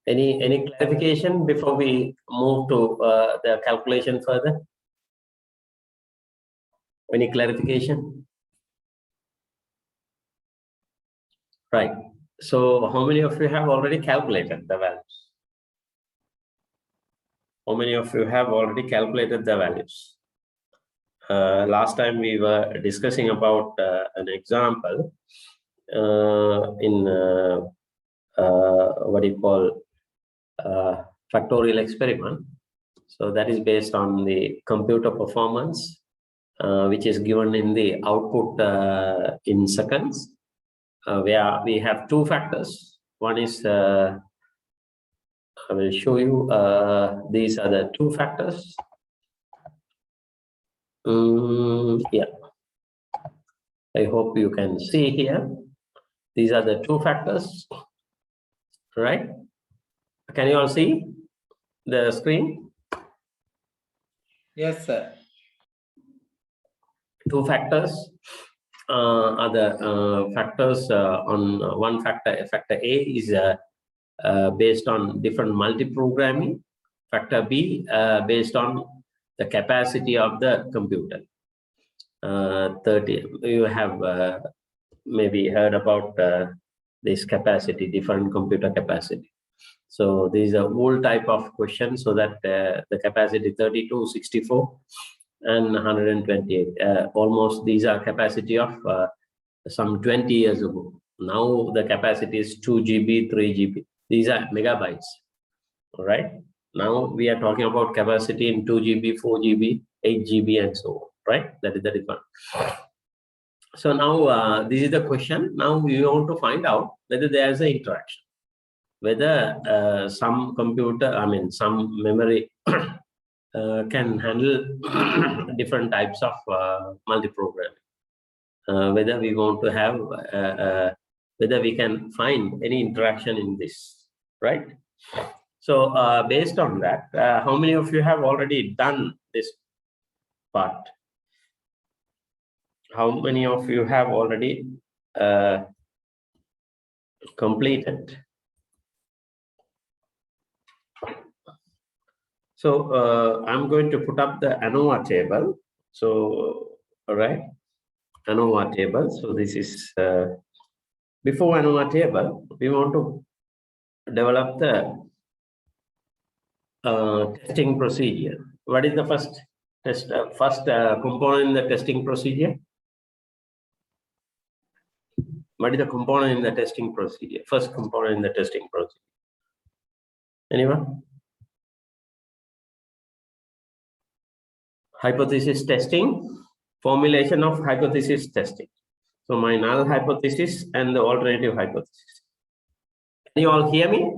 Any clarification before we move to the calculation further? Any clarification? Right. So how many of you have already calculated the values? How many of you have already calculated the values? Last time we were discussing about an example in what do you call factorial experiment. So that is based on the computer performance, which is given in the output in seconds, where we have two factors. One is, I will show you, these are the two factors. Yeah, I hope you can see here. These are the two factors, right? Can you all see the screen? Yes, sir. Two factors are the factors on one factor. Factor A is based on different multi-programming. Factor B based on the capacity of the computer. 30. You have maybe heard about this capacity, different computer capacity. So these are all type of questions. So that the capacity 32, 64, and 128. Almost these are capacity of some 20 years ago. Now the capacity is 2 GB, 3 GB. These are megabytes. All right. Now we are talking about capacity in 2 GB, 4 GB, 8 GB, and so on. Right. That is the difference. So now this is the question. Now we want to find out whether there is an interaction, whether some computer, some memory can handle different types of multi-programming. Whether we want to have, whether we can find any interaction in this, right? So based on that, how many of you have already done this part? How many of you have already completed? So I'm going to put up the Anova table. So, all right, Anova table. So this is before Anova table, we want to develop the testing procedure. What is the first test? First component in the testing procedure? What is the component in the testing procedure? First component in the testing procedure. Anyone? Hypothesis testing, formulation of hypothesis testing. So my null hypothesis and the alternative hypothesis. Can you all hear me?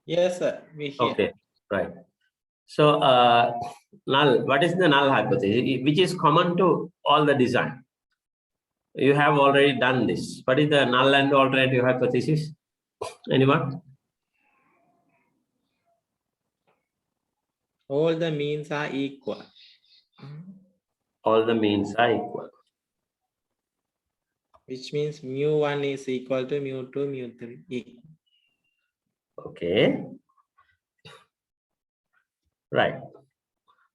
Yes, sir. We hear. Okay, right. So null, what is the null hypothesis? Which is common to all the design. You have already done this. What is the null and alternative hypothesis? Anyone? All the means are equal. All the means are equal. Which means mu1 is equal to mu2, mu3 equal. Okay. Right.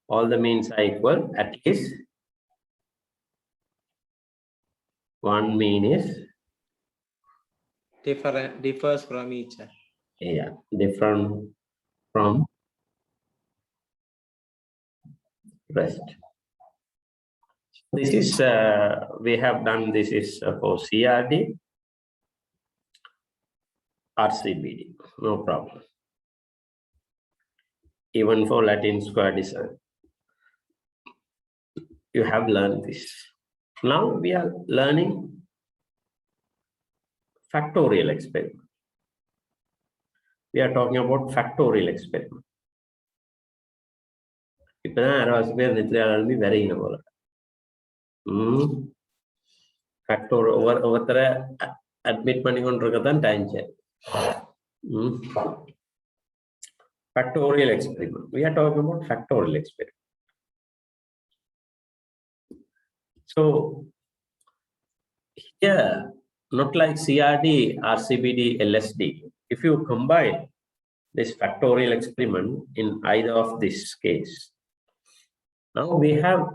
All the means are equal. At least one mean is differs from each other. Yeah, different from rest. This is we have done. This is for CRD, RCBD. No problem. Even for Latin square design, you have learned this. Now we are learning factorial experiment. We are talking about factorial experiment. Factor over admit time check. Factorial experiment. We are talking about factorial experiment. So here not like CRD, RCBD, LSD. If you combine this factorial experiment in either of this case, now we have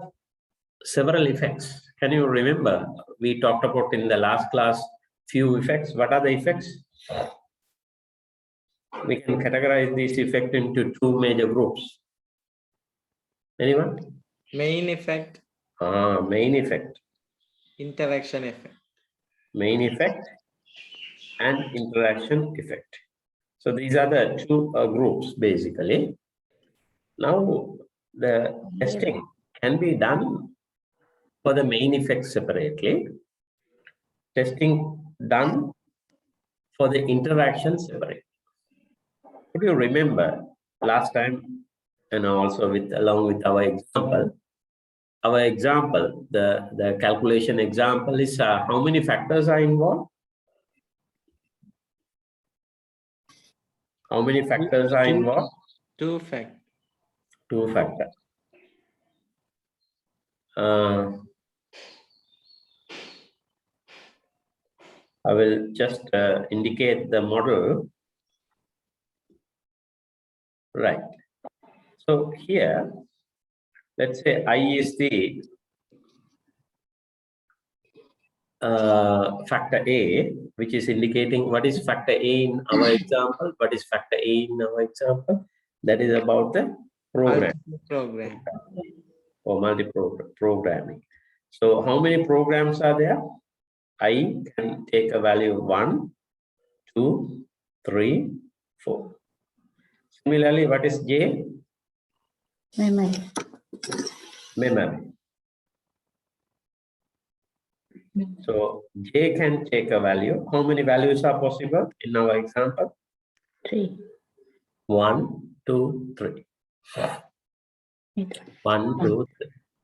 several effects. Can you remember? We talked about in the last class few effects. What are the effects? We can categorize this effect into two major groups. Anyone? Main effect. Main effect. Interaction effect. Main effect and interaction effect. So these are the two groups basically. Now the testing can be done for the main effect separately. Testing done for the interaction separate. Could you remember last time, and also along with our example? Our example, the calculation example is how many factors are involved? How many factors are involved? Two factors. Two factors. I will just indicate the model. Right. So here, let's say I is the factor A, which is indicating what is factor A in our example. What is factor A in our example? That is about the program. Or multi-programming. So how many programs are there? I can take a value of 1, 2, 3, 4. Similarly, what is J? Memory. So J can take a value. How many values are possible in our example? 3. 1, 2, 3. 1, 2,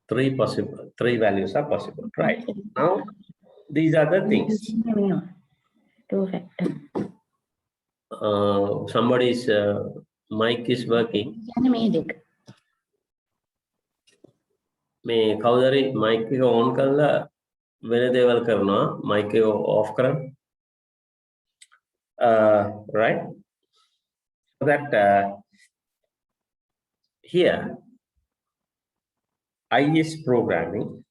3 possible. 3 values are possible. Right. Now, these are the things. Two factors. Somebody's mic is working. මේ කවුරුරි mic එක on කරලා වෙන දේවල් කරනවා mic එක off කරන්න. Right? So that here I is programming,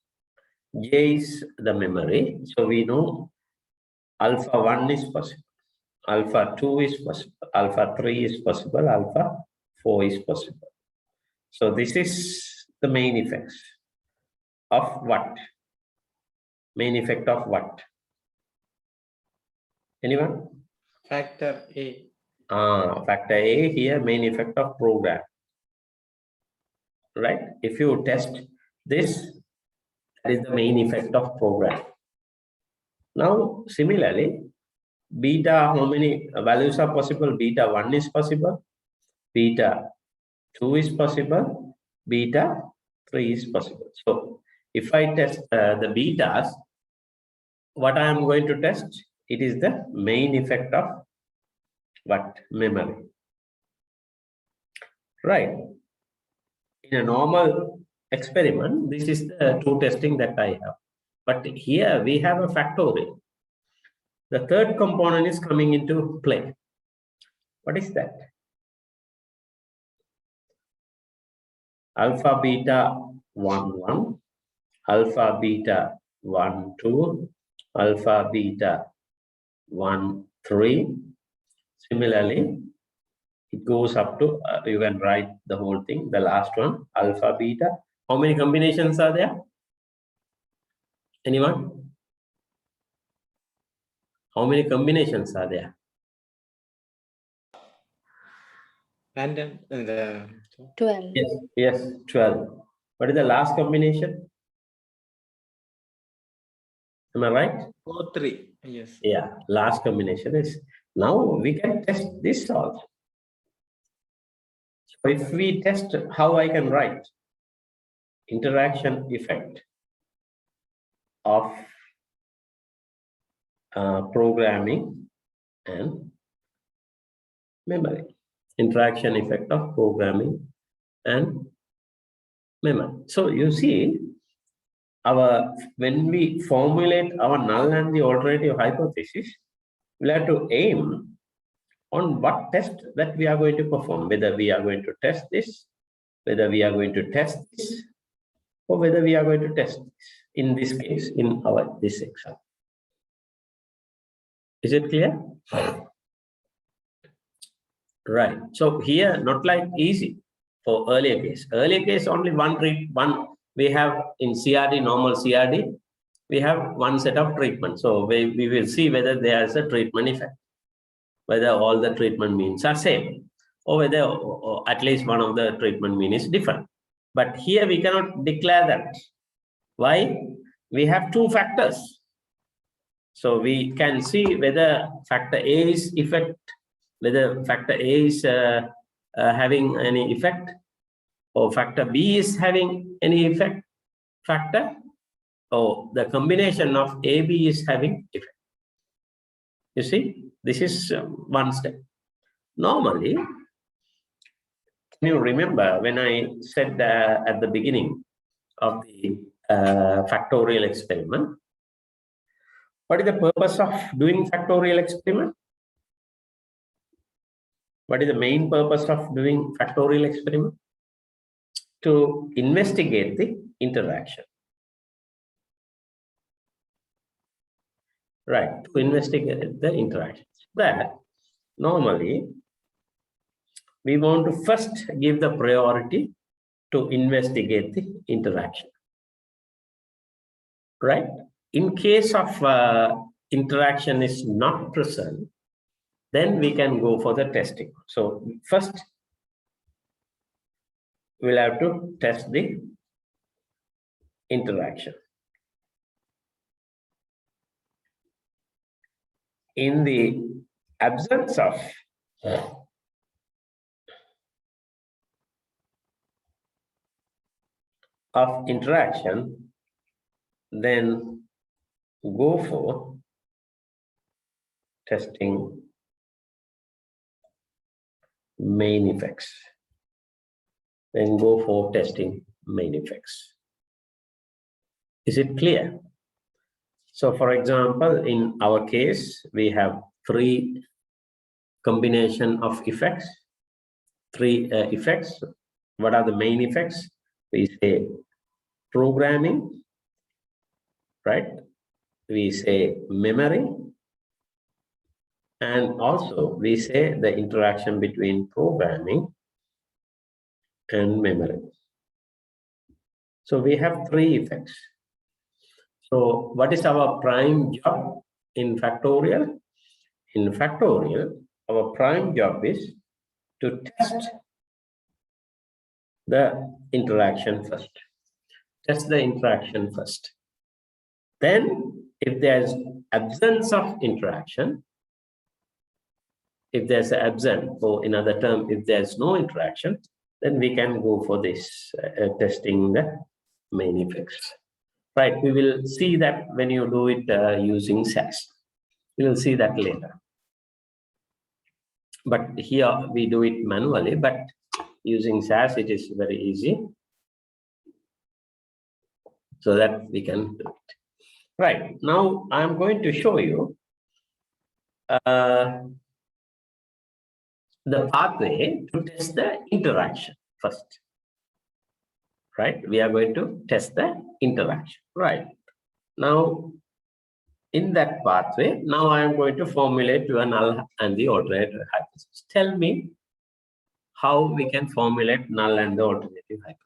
J is the memory. So we know alpha 1 is possible, alpha 2 is possible, alpha 3 is possible, alpha 4 is possible. So this is the main effects of what? Main effect of what? Anyone? Factor A. Factor A here, main effect of program. Right? If you test this, that is the main effect of program. Now, similarly, beta, how many values are possible? Beta 1 is possible, beta 2 is possible, beta 3 is possible. So, if I test the betas, what I am going to test? It is the main effect of what? Memory. Right? In a normal experiment, this is the two testing that I have. But here we have a factorial. The third component is coming into play. What is that? Alpha beta 1 1, alpha beta 1 2, alpha beta 1 3. Similarly, it goes up to you can write the whole thing, the last one, alpha beta. How many combinations are there? Anyone? How many combinations are there? Random. 12. Yes, 12. What is the last combination? Am I right? 4, 3. Yes. Yeah, last combination is. Now we can test this also. So if we test how I can write interaction effect of programming and memory. Interaction effect of programming and memory. So you see, when we formulate our null and the alternative hypothesis, we'll have to aim on what test that we are going to perform, whether we are going to test this, whether we are going to test this, or whether we are going to test this, in this case, in this example. Is it clear? Right. So here, not like easy for earlier case. Earlier case, only one we have in CRD, normal CRD, we have one set of treatment. So we will see whether there is a treatment effect, whether all the treatment means are same, or whether or at least one of the treatment mean is different. But here we cannot declare that. Why? We have two factors. So we can see whether factor A is effect, whether factor A is having any effect, or factor B is having any effect factor, or the combination of A, B is having effect. You see, this is one step. Normally, can you remember when I said at the beginning of the factorial experiment, what is the purpose of doing factorial experiment? What is the main purpose of doing factorial experiment? To investigate the interaction. Right, to investigate the interaction. But normally, we want to first give the priority to investigate the interaction. Right? In case of interaction is not present, then we can go for the testing. So first, we'll have to test the interaction. In the absence of interaction, then go for testing main effects. Then go for testing main effects. Is it clear? So for example, in our case, we have three combination of effects, three effects. What are the main effects? We say programming, right? We say memory, and also we say the interaction between programming and memory. So we have three effects. So what is our prime job in factorial? In factorial, our prime job is to test the interaction first. Test the interaction first. Then, if there's absence of interaction, if there's an absence, or in other terms, if there's no interaction, then we can go for this testing the main effects. Right, we will see that when you do it using SAS. We will see that later. But here we do it manually, but using SAS, it is very easy. So that we can do it. Right, now I'm going to show you the pathway to test the interaction first. Right, we are going to test the interaction. Right, now in that pathway, now I am going to formulate your null and the alternative hypothesis. Tell me how we can formulate null and the alternative hypothesis.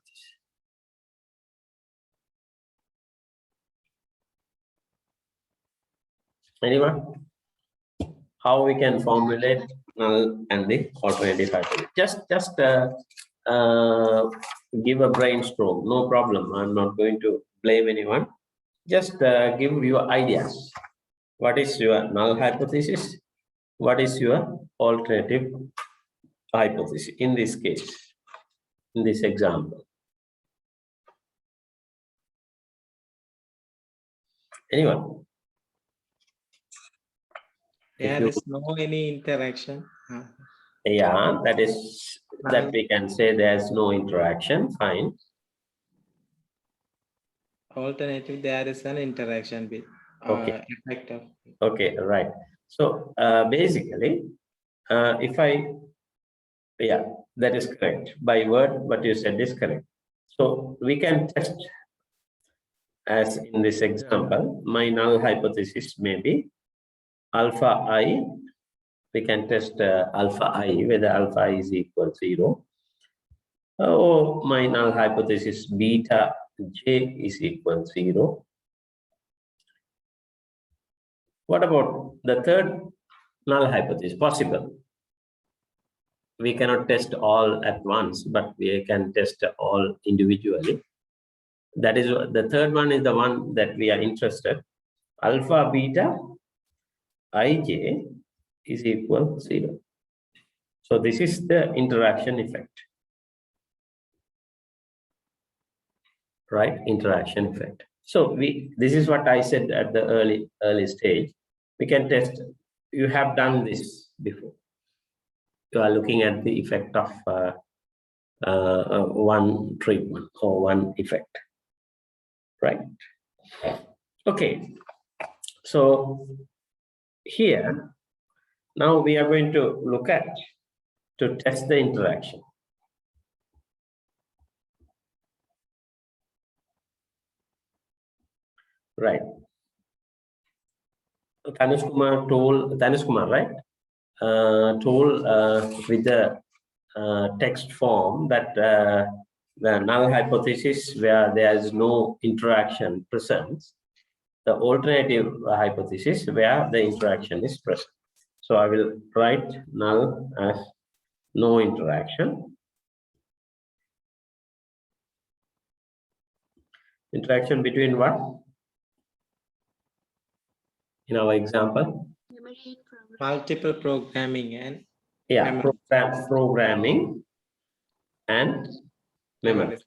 Anyone? How we can formulate null and the alternative hypothesis? Just give a brainstorm. No problem. I'm not going to blame anyone. Just give your ideas. What is your null hypothesis? What is your alternative hypothesis in this case, in this example? Anyone? There is no any interaction. Yeah, that we can say there's no interaction. Fine. Alternative, there is an interaction with Okay. effect of. Okay, right. So basically, if I, yeah, that is correct. By word, what you said is correct. So we can test, as in this example, my null hypothesis may be alpha I. We can test alpha I, whether alpha I is equal to 0. Or my null hypothesis beta j is equal to 0. What about the third null hypothesis? Possible. We cannot test all at once, but we can test all individually. That is the third one, is the one that we are interested. Alpha beta ij is equal to 0. So this is the interaction effect, right? Interaction effect. So this is what I said at the early stage. We can test. You have done this before. You are looking at the effect of one treatment or one effect, right? Okay. So here, now we are going to look at to test the interaction. Right. Tanush Kumar, right? Told with the text form that the null hypothesis where there is no interaction present, the alternative hypothesis where the interaction is present. So I will write null as no interaction. Interaction between what? In our example? Multiple programming and yeah, programming and memory.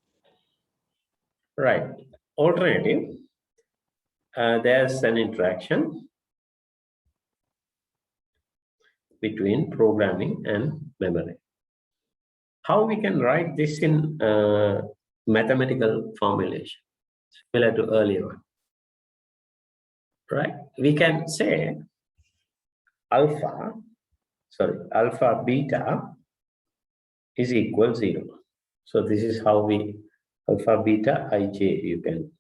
Right. Alternative, there's an interaction between programming and memory. How we can write this in mathematical formulation, similar to earlier one, right? We can say alpha beta is equal to 0. So this is how we alpha beta ij. You can,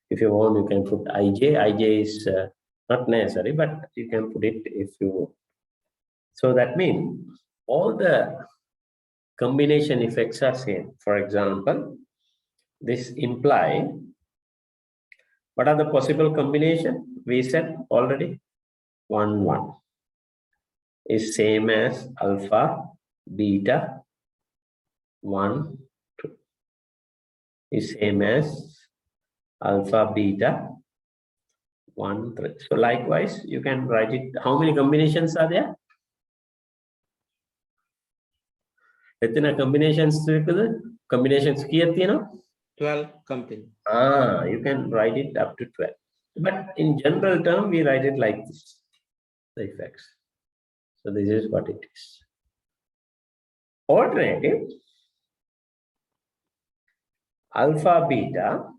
if you want, you can put ij. Ij is not necessary, but you can put it if you want. So that means all the combination effects are same. For example, this imply, what are the possible combination? We said already 1, 1 is same as alpha beta 1, 2 is same as alpha beta 1, 3. So likewise, you can write it. How many combinations are there? Etina combinations combinations kiya thiyena? 12 company. You can write it up to 12. But in general term, we write it like this, the effects. So this is what it is. Alternative, alpha beta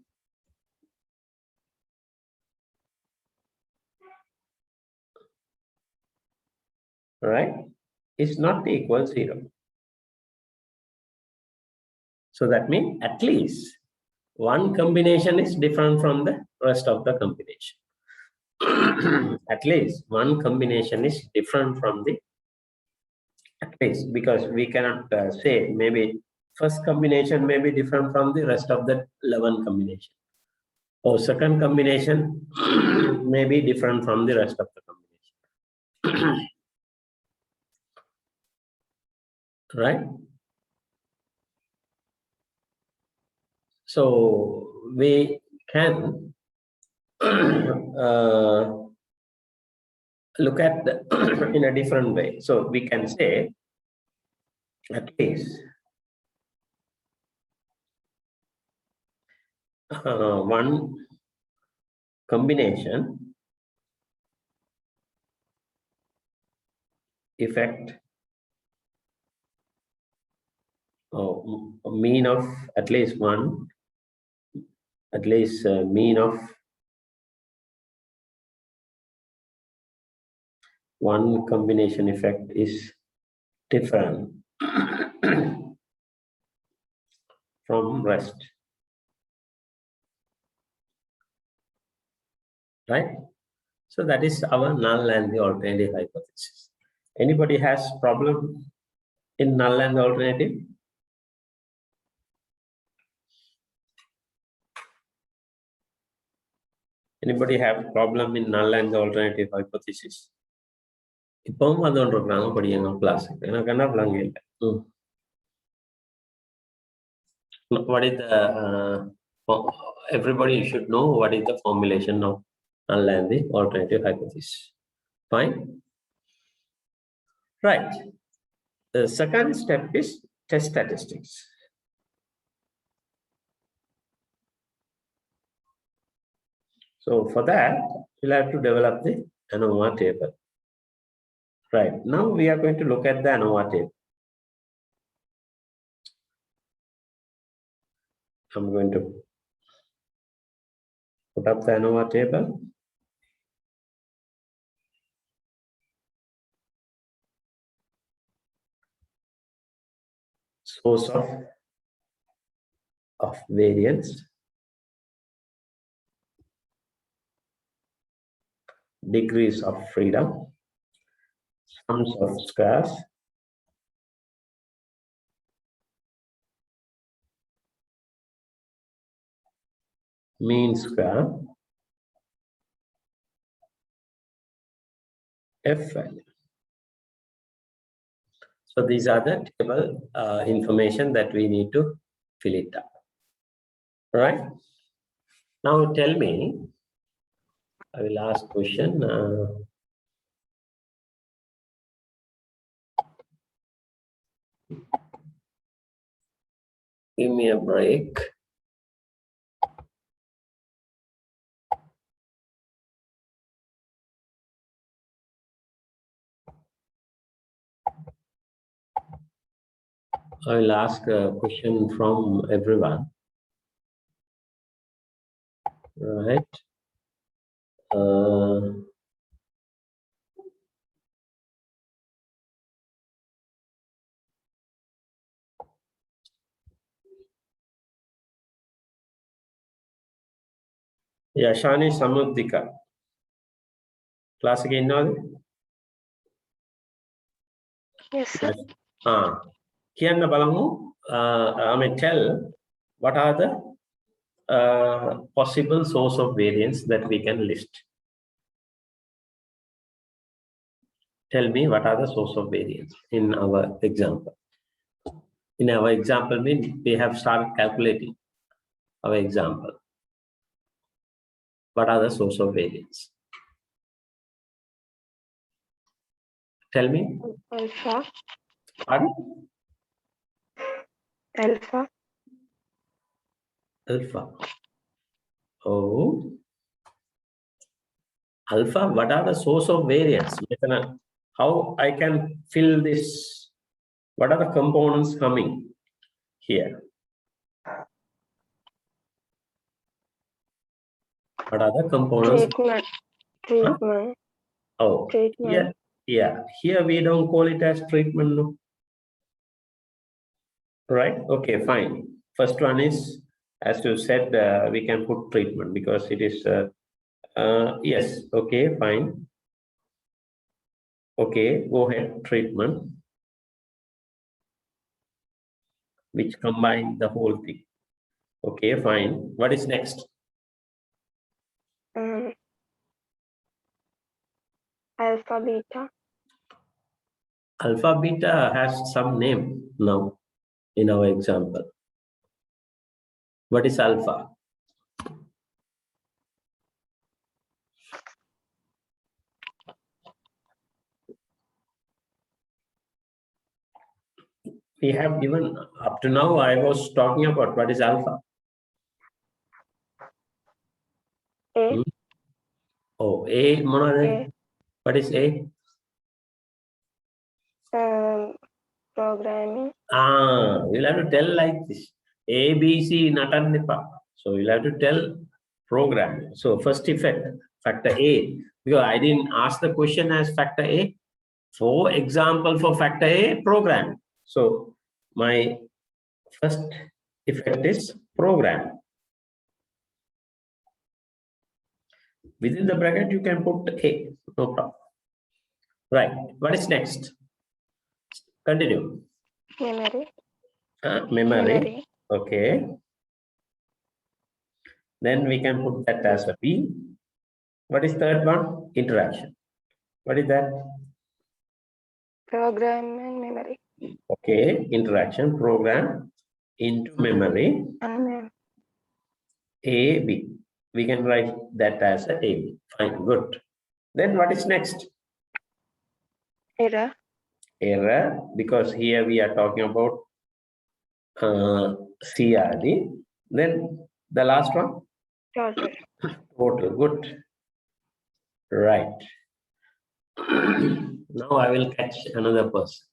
right is not equal to 0. So that means at least one combination is different from the rest of the combination. At least one combination is different from the, at least, because we cannot say maybe first combination may be different from the rest of the 11 combination, or second combination may be different from the rest of the combination. Right? So we can look at the in a different way. So we can say at least one combination effect or mean of at least one at least mean of one combination effect is different from rest, right? So that is our null and the alternative hypothesis. Anybody has problem in null and alternative? Anybody have problem in null and the alternative hypothesis? இப்பவும் அது ஒன்று இருக்காங்க படிங்க class எனக்கு என்ன பிளாங்க இல்லை. What is the everybody should know what is the formulation of null and the alternative hypothesis. Fine. Right. The second step is test statistics. So for that, we'll have to develop the Anova table. Right. Now we are going to look at the Anova table. I'm going to put up the Anova table. Source of variance, degrees of freedom, sums of squares, mean square, F value. So these are the table information that we need to fill it up. Right? Now tell me, I will ask question. Give me a break. I will ask a question from everyone. Right. Yashani Samudika. Class again now? Yes, sir. Here I may tell what are the possible source of variance that we can list. Tell me what are the source of variance in our example. In our example, we have started calculating our example. What are the source of variance? Tell me. Alpha. Pardon? Alpha. Alpha. Oh. Alpha, what are the source of variance? How I can fill this? What are the components coming here? What are the components? Treatment. Huh? Oh, treatment. Yeah. Here we don't call it as treatment, no? Right? Okay, fine. First one is, as you said, we can put treatment because it is, yes, okay, fine. Okay, go ahead, treatment, which combine the whole thing. Okay, fine. What is next? Alpha, beta. Alpha, beta has some name now in our example. What is alpha? We have given, up to now, I was talking about what is alpha. A. Oh, A, what is A? Programming. You'll have to tell like this. A, B, C, Natannipa. So you'll have to tell program. So first effect, factor A, because I didn't ask the question as factor A. For example, for factor A, program. So my first effect is program. Within the bracket, you can put A, no problem. Right. What is next? Continue. Memory. Memory. Okay. Then we can put that as a B. What is third one? Interaction. What is that? Program and memory. Okay. Interaction, program into memory. And A, B. We can write that as a B. Fine, good. Then what is next? error. Error, because here we are talking about CRD. Then the last one? Total. Total, good. Right. Now I will catch another person.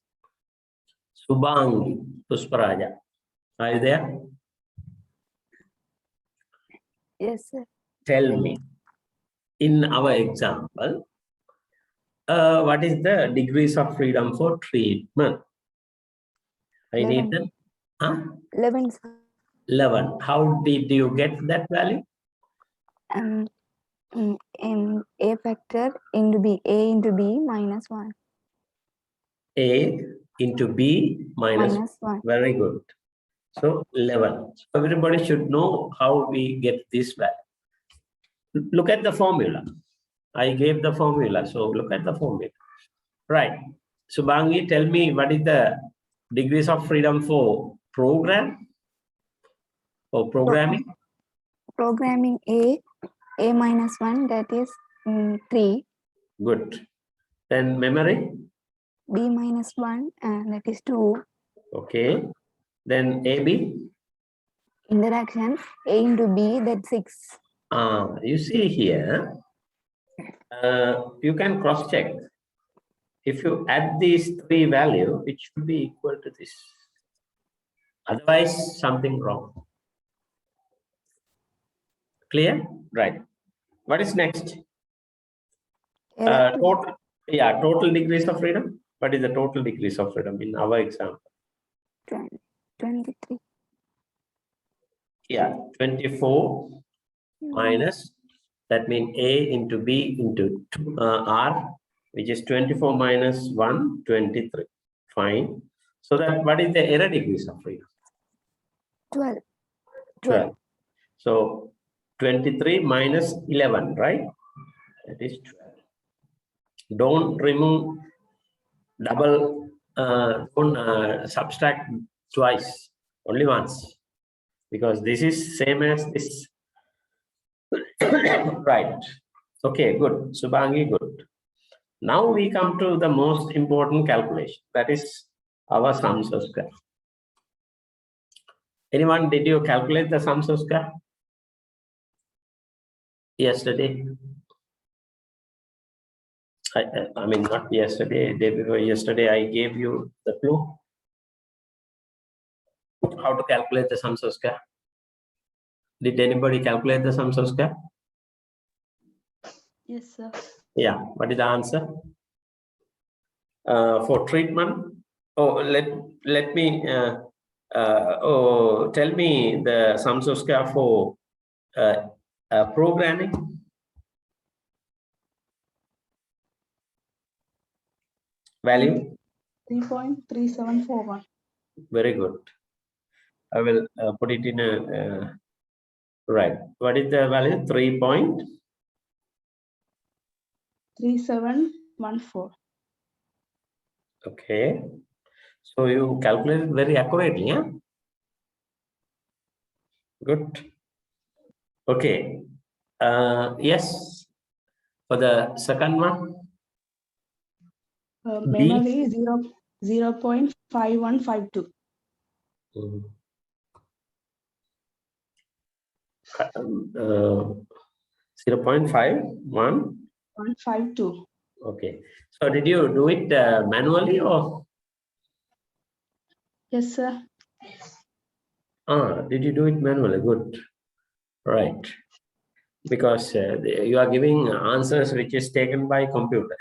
Subhangi Pusparaja. Are you there? Yes, sir. Tell me, in our example, what is the degrees of freedom for treatment? I need the 11, sir. 11. How did you get that value? In A factor into B, A into B minus 1. A into B minus 1. Very good. So 11. So everybody should know how we get this value. Look at the formula. I gave the formula. So look at the formula. Right. Subhangi, tell me what is the degrees of freedom for program or programming? Programming A minus 1, that is 3. Good. Then memory? B minus 1, that is 2. Okay. Then AB? Interaction A into B, that's 6. You see here, you can cross check. If you add these three values, it should be equal to this. Otherwise, something wrong. Clear? Right. What is next? Total degrees of freedom. What is the total degrees of freedom in our example? 23. Yeah, 24 minus, that means A into B into R, which is 24 minus 1, 23. Fine. So that what is the error degrees of freedom? 12. So 23 minus 11, right? That is 12. Don't remove double, don't subtract twice, only once, because this is same as this. Right. Okay, good. Subhangi, good. Now we come to the most important calculation, that is our sums of square. Anyone, did you calculate the sums of square yesterday? I mean, not yesterday, day before yesterday, I gave you the clue how to calculate the sums of square. Did anybody calculate the sums of square? Yes, sir. Yeah, what is the answer? For treatment, let me tell me the sums of square for programming. Value? 3.3741. Very good. I will put it in a right. What is the value? 3.3714. Okay. So you calculated very accurately, yeah? Good. Okay. Yes. For the second one. Memory 0.5152. 0.51. 152. Okay. So did you do it manually or? Yes, sir. Did you do it manually? Good. Right. Because you are giving answers which is taken by computer.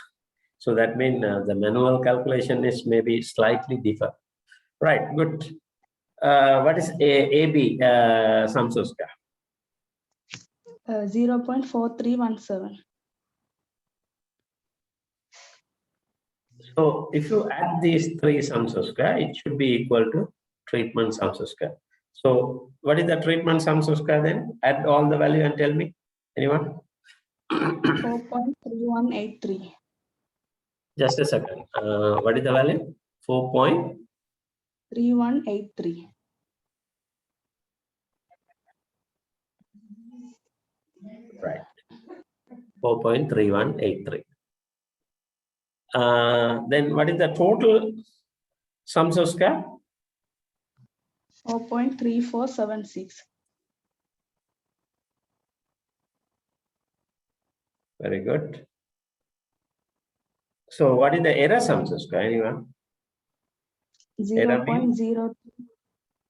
So that means the manual calculation is maybe slightly different. Right, good. What is AB Samsuska? 0.4317. So if you add these three Samsuska, it should be equal to treatment Samsuska. So what is the treatment Samsuska then? Add all the value and tell me. Anyone? 4.3183. Just a second. What is the value? 4.3183. 3183. Right. 4.3183. Then what is the total Samsuska? 4.3476. Very good. So what is the error Samsuska? Anyone? Error means? 0.0.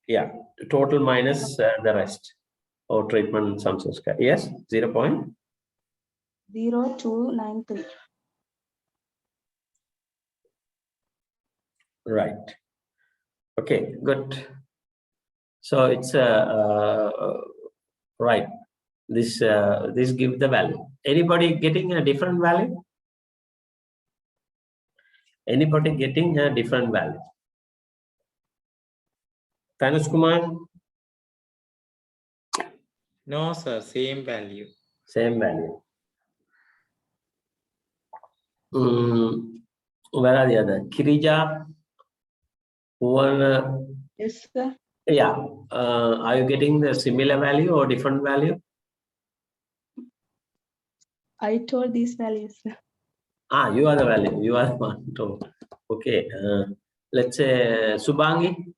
Yeah, total minus the rest. Or treatment Samsuska. Yes, 0293. Right. Okay, good. So it's right. This gives the value. Anybody getting a different value? Anybody getting a different value? Tanush Kumar? No, sir, same value. Same value. Where are the other? Kirija? One, Yes, sir. yeah. Are you getting the similar value or different value? I told these values, sir. Ah, you are the value. You are the one. Okay. Let's say Subangi.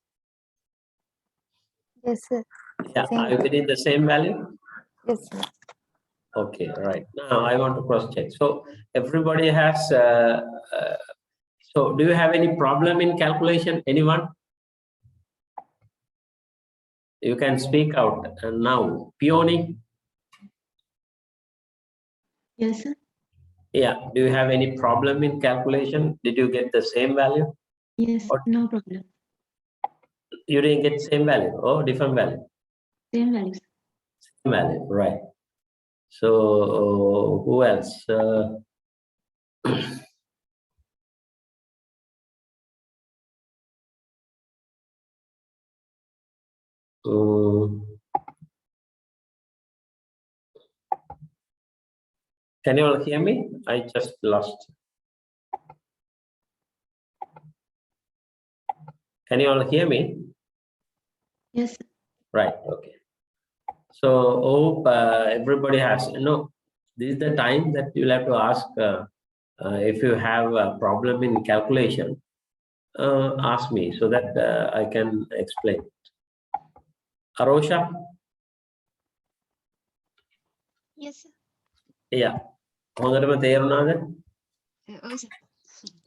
Yes, sir. Yeah. Same. Are you getting the same value? Yes, sir. Okay. Right. Now I want to cross check. So everybody has. So do you have any problem in calculation? Anyone? You can speak out now. Peony. Yes, sir. Yeah. Do you have any problem in calculation? Did you get the same value? Yes, Or no problem. you didn't get same value or different value? Same values. Same value, right. So who else? Can you all hear me? I just lost. Can you all hear me? Yes, sir. Right. Okay. So hope everybody has. This is the time that you'll have to ask if you have a problem in calculation. Ask me so that I can explain. Arosha? Yes, sir. Yeah. හොඳටම තේරුණාද? Oh, sir.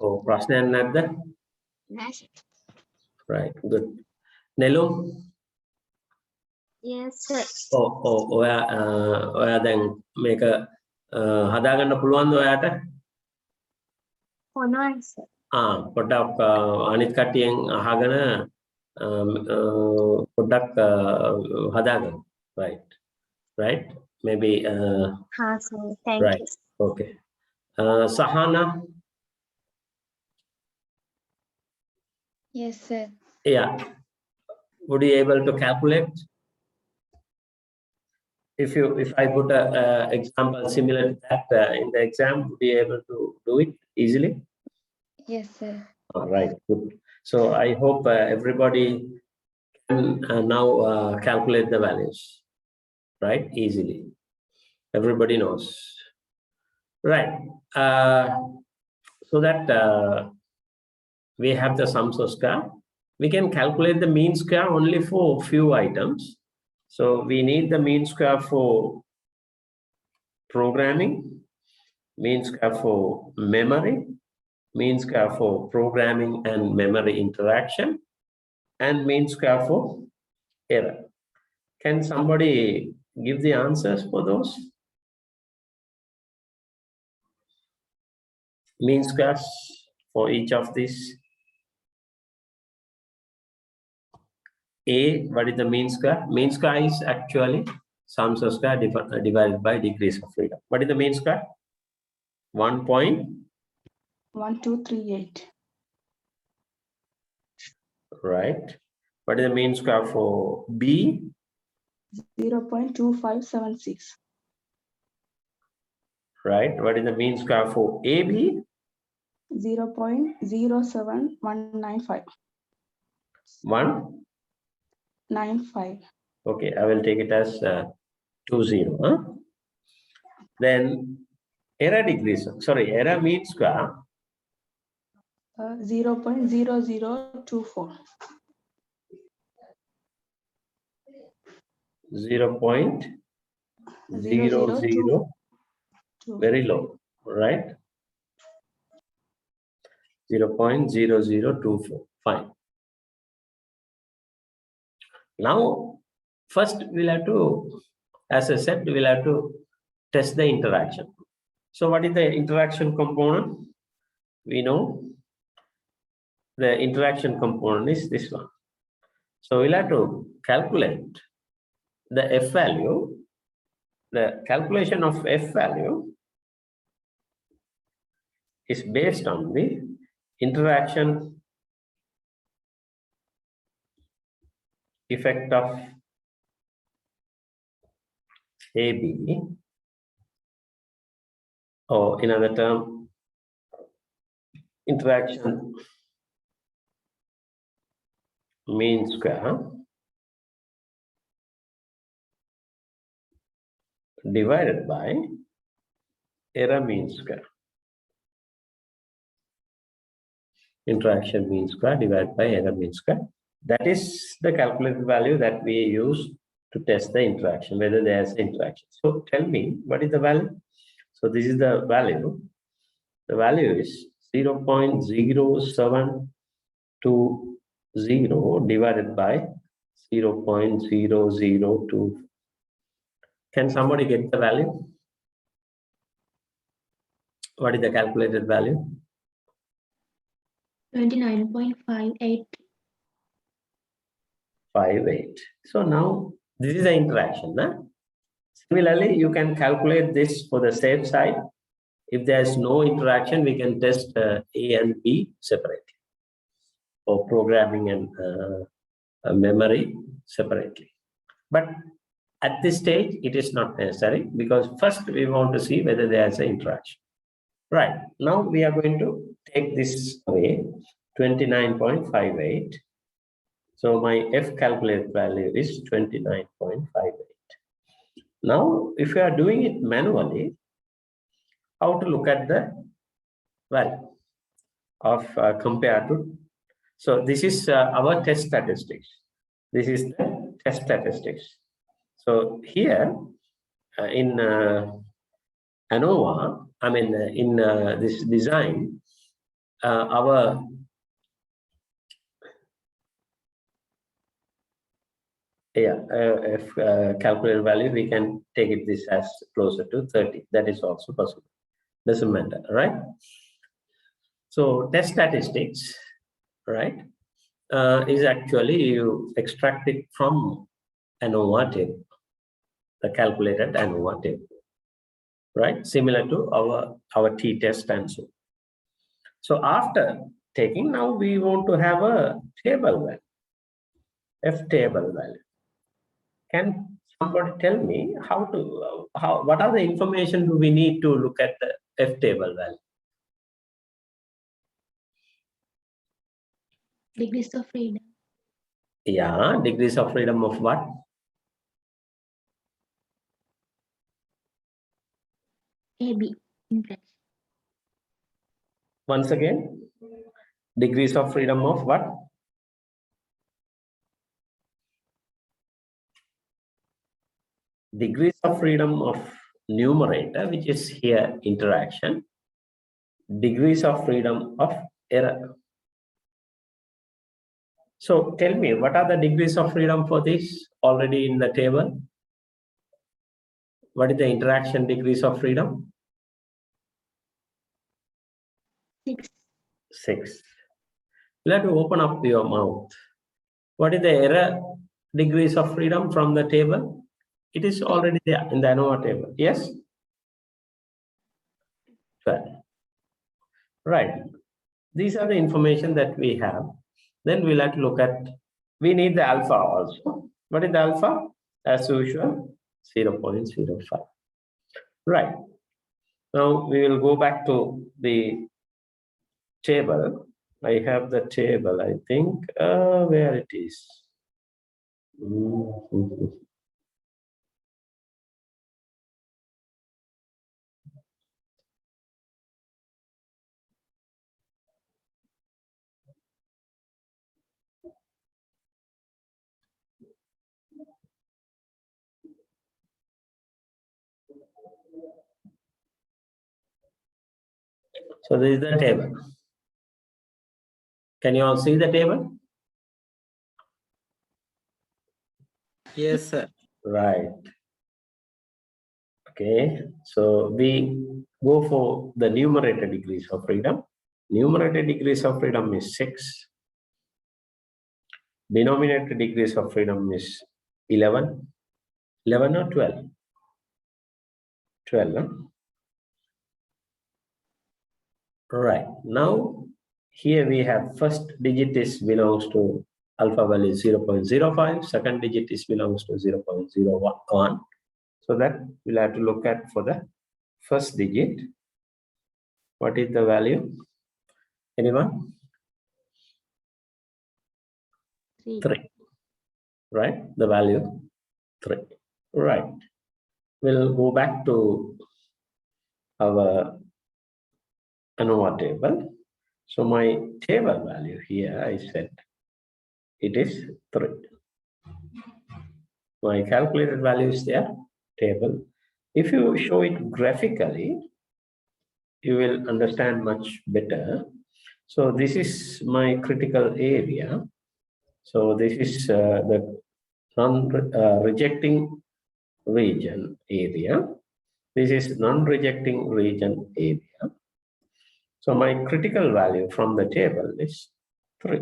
ඔව් ප්‍රශ්නයක් නැද්ද? Nice. Right. Good. නෙලු? Yes, sir. ඔයා දැන් මේක හදාගන්න පුළුවන්ද ඔයාට? Oh, nice, sir. පොඩ්ඩක් අනිත් කට්ටියෙන් අහගෙන පොඩ්ඩක් හදාගන්න. Right. Maybe Sir. Thank right. you. Okay. Sahana? Yes, sir. Yeah. Would you able to calculate? If I put a example similar to that in the exam, would you able to do it easily? Yes, sir. All right, good. So I hope everybody can now calculate the values, right? Easily. Everybody knows, right? So that we have the sum square. We can calculate the mean square only for few items. So we need the mean square for programming, mean square for memory, mean square for programming and memory interaction, and mean square for error. Can somebody give the answers for those? Mean squares for each of these. A, what is the mean square? Mean square is actually sums of square divided by degrees of freedom. What is the mean square? 1238. Right. What is the mean square for B? 0.2576. Right. What is the mean square for AB? 0.07195. 195. Okay, I will take it as 20. Huh? Then error degrees. Sorry, error mean square. 0.0024. 0.00. Very low, right? 0.0024. Fine. Now, first we'll have to, as I said, we'll have to test the interaction. So what is the interaction component? We know the interaction component is this one. So we'll have to calculate the F value. The calculation of F value is based on the interaction effect of AB, or in other term, interaction mean square divided by error mean square. Interaction mean square divided by error mean square. That is the calculated value that we use to test the interaction, whether there is interaction. So tell me, what is the value? So this is the value. The value is 0.0720 divided by 0.002. Can somebody get the value? What is the calculated value? 29.58. 58. So now this is the interaction. Huh? Similarly, you can calculate this for the safe side. If there is no interaction, we can test A and B separately, or programming and memory separately. But at this stage, it is not necessary, because first we want to see whether there is an interaction. Right. Now we are going to take this away, 29.58. So my F calculated value is 29.58. Now, if you are doing it manually, how to look at the value of compared to? So this is our test statistics. This is the test statistics. So here in Anova, I mean in this design, our calculated value, we can take it this as closer to 30. That is also possible. Doesn't matter, right? So test statistics, right, is actually you extract it from Anova table, the calculated Anova table, right? Similar to our t-test and so. So after taking, now we want to have a table value, F table value. Can somebody tell me what are the information do we need to look at the F table value? Degrees of freedom. Yeah, degrees of freedom of what? AB. Interaction. Once again, degrees of freedom of what? Degrees of freedom of numerator, which is here interaction. Degrees of freedom of error. So tell me, what are the degrees of freedom for this already in the table? What is the interaction degrees of freedom? 6. 6. You have to open up your mouth. What is the error degrees of freedom from the table? It is already there in the Anova table. Yes? 12. Right. These are the information that we have. Then we'll have to look at, we need the alpha also. What is the alpha? As usual, 0.05. Right. Now we will go back to the table. I have the table, I think, where it is. So this is the table. Can you all see the table? Yes, sir. Right. Okay. So we go for the numerator degrees of freedom. Numerator degrees of freedom is 6. Denominator degrees of freedom is 11. 11 or 12? 12. Huh? Right. Now, here we have first digit is belongs to alpha value 0.05. Second digit is belongs to 0.01. So that we'll have to look at for the first digit. What is the value? Anyone? 3. Right? The value 3. Right. We'll go back to our Anova table. So my table value here, I said it is 3. My calculated value is there, table. If you show it graphically, you will understand much better. So this is my critical area. So this is the non-rejecting region area. This is non-rejecting region area. So my critical value from the table is 3.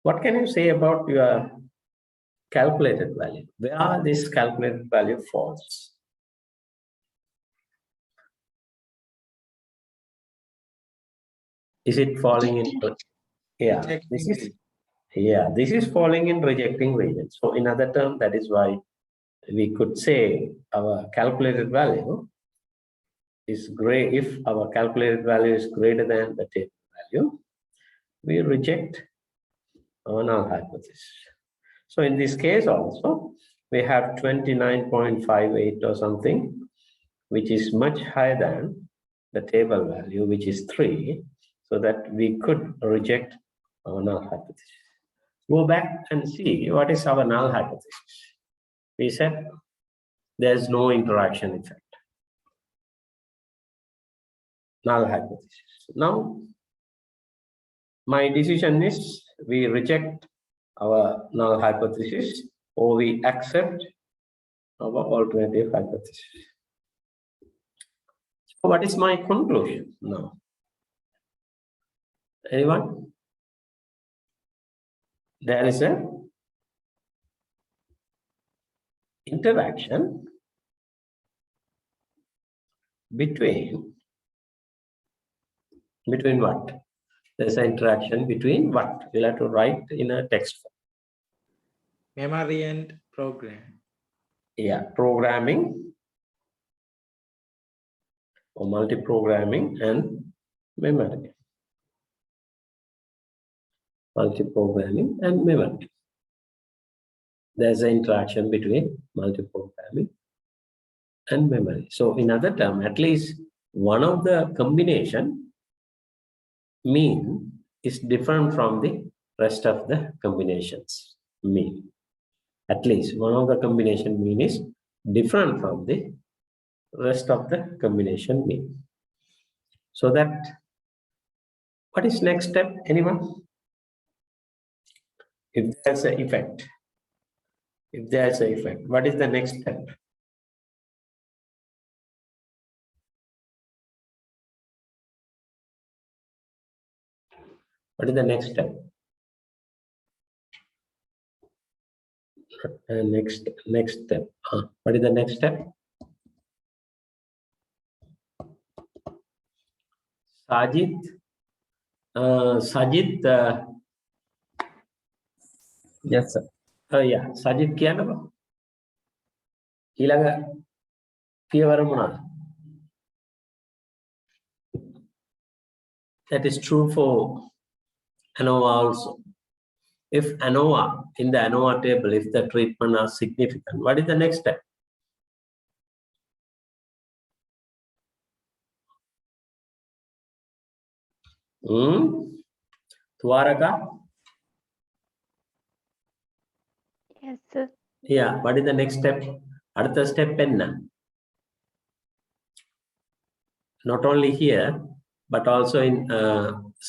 What can you say about your calculated value? Where this calculated value falls? Is it falling in? Yeah, this is falling in rejecting region. So in other terms, that is why we could say our calculated value is great. If our calculated value is greater than the table value, we reject our null hypothesis. So in this case also, we have 29.58 or something, which is much higher than the table value, which is 3, so that we could reject our null hypothesis. Go back and see what is our null hypothesis. We said there's no interaction effect. Null hypothesis. Now, my decision is we reject our null hypothesis or we accept our alternative hypothesis. So what is my conclusion now? Anyone? There is a interaction between what? There's an interaction between what? We'll have to write in a text form. Memory and program. Yeah, programming or multi-programming and memory. Multi-programming and memory. There's an interaction between multi-programming and memory. So in other terms, at least one of the combination mean is different from the rest of the combinations mean. At least one of the combination mean is different from the rest of the combination mean. So that, what is next step? Anyone? If there's an effect, If there's an effect, what is the next step? What is the next step? Next step. What is the next step? Sajid. Sajid. Yes, sir. Yeah. Sajid කියන්න බා. ඊළඟ පියවර මොනවාද? That is true for ANOVA also. If ANOVA, in the ANOVA table, if the treatment are significant, what is the next step? Tuaraka? Yes, sir. Yeah, what is the next step? அடுத்த step என்ன? Not only here, but also in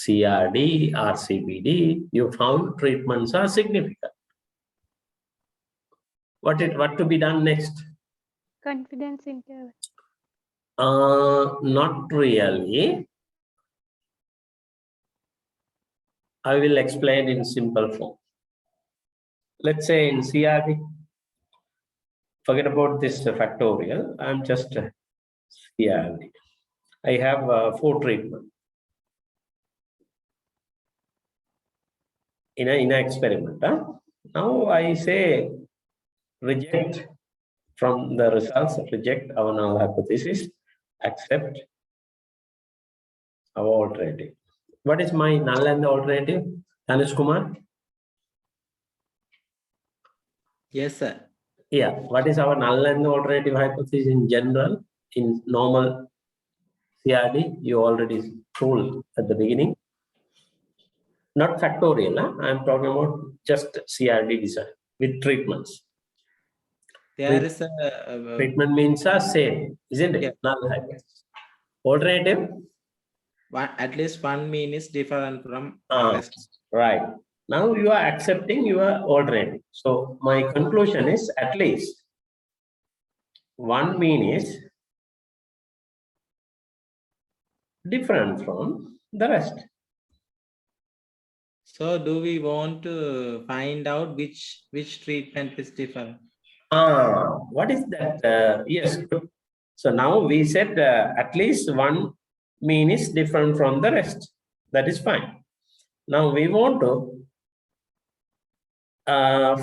CRD, RCBD, you found treatments are significant. What to be done next? Confidence interval. Not really. I will explain in simple form. Let's say in CRD, forget about this factorial. I'm just CRD. I have 4 treatments in an experiment. Now I say reject from the results, reject our null hypothesis, accept our alternative. What is my null and the alternative? Tanush Kumar? Yes, sir. Yeah, what is our null and the alternative hypothesis in general? In normal CRD, you already told at the beginning. Not factorial, I'm talking about just CRD design with treatments. There is a Treatment means are same, isn't it? Yeah. Null hypothesis. Alternative? at least one mean is different from rest. Right. Now you are accepting your alternative. So my conclusion is at least one mean is different from the rest. So do we want to find out which treatment is different? What is that? Yes. Good. So now we said at least one mean is different from the rest. That is fine. Now we want to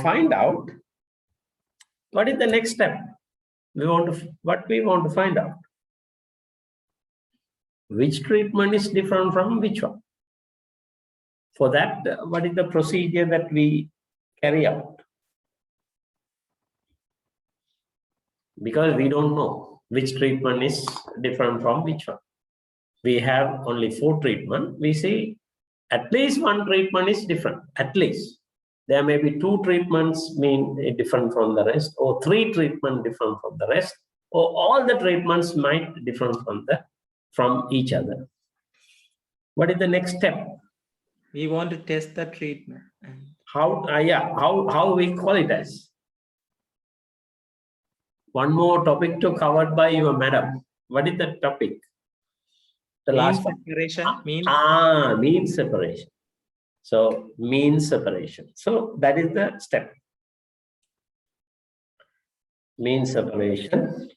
find out what is the next step. What we want to find out. Which treatment is different from which one? For that, what is the procedure that we carry out? Because we don't know which treatment is different from which one. We have only 4 treatments. We see at least one treatment is different, at least. There may be 2 treatments mean different from the rest, or 3 treatments different from the rest, or all the treatments might different from each other. What is the next step? We want to test the treatment. How we call it as? One more topic to covered by your madam. What is the topic? The Mean last one. separation means Mean separation. So mean separation. So that is the step. Mean separation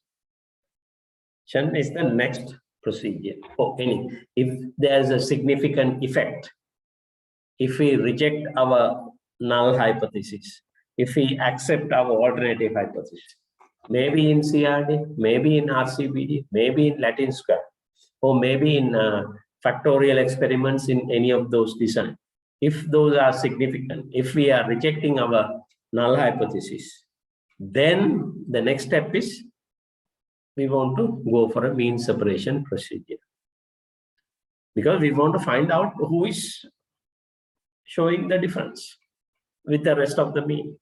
is the next procedure for any. If there is a significant effect, if we reject our null hypothesis, if we accept our alternative hypothesis, maybe in CRD, maybe in RCBD, maybe in Latin square, or maybe in factorial experiments in any of those designs. If those are significant, if we are rejecting our null hypothesis, then the next step is we want to go for a mean separation procedure. Because we want to find out who is showing the difference with the rest of the mean.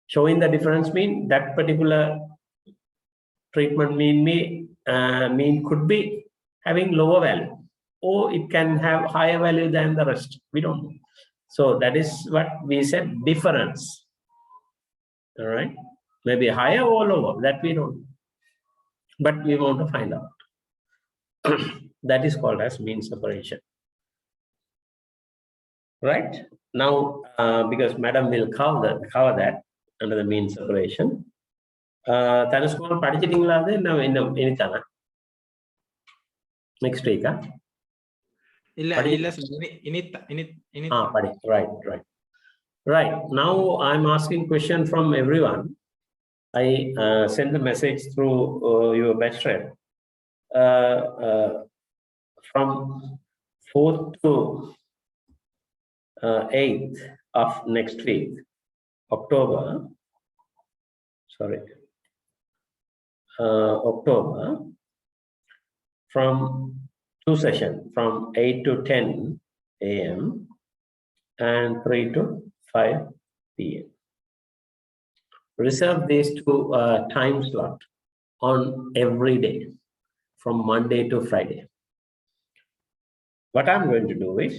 Showing the difference mean that particular treatment mean could be having lower value, or it can have higher value than the rest. We don't know. So that is what we said, difference. All right. Maybe higher or lower, that we don't know. But we want to find out. That is called as mean separation. Right? Now, because Madam will cover that under the mean separation. Tanuskuma படிச்சிட்டீங்களா அது இன்னும் இனிதானா next week right now I'm asking question from everyone. I send the message through your best friend from 4th to 8th of next week, October from 2 sessions from 8 to 10 a.m. and 3 to 5 p.m. Reserve these two time slot on every day from Monday to Friday. What I'm going to do is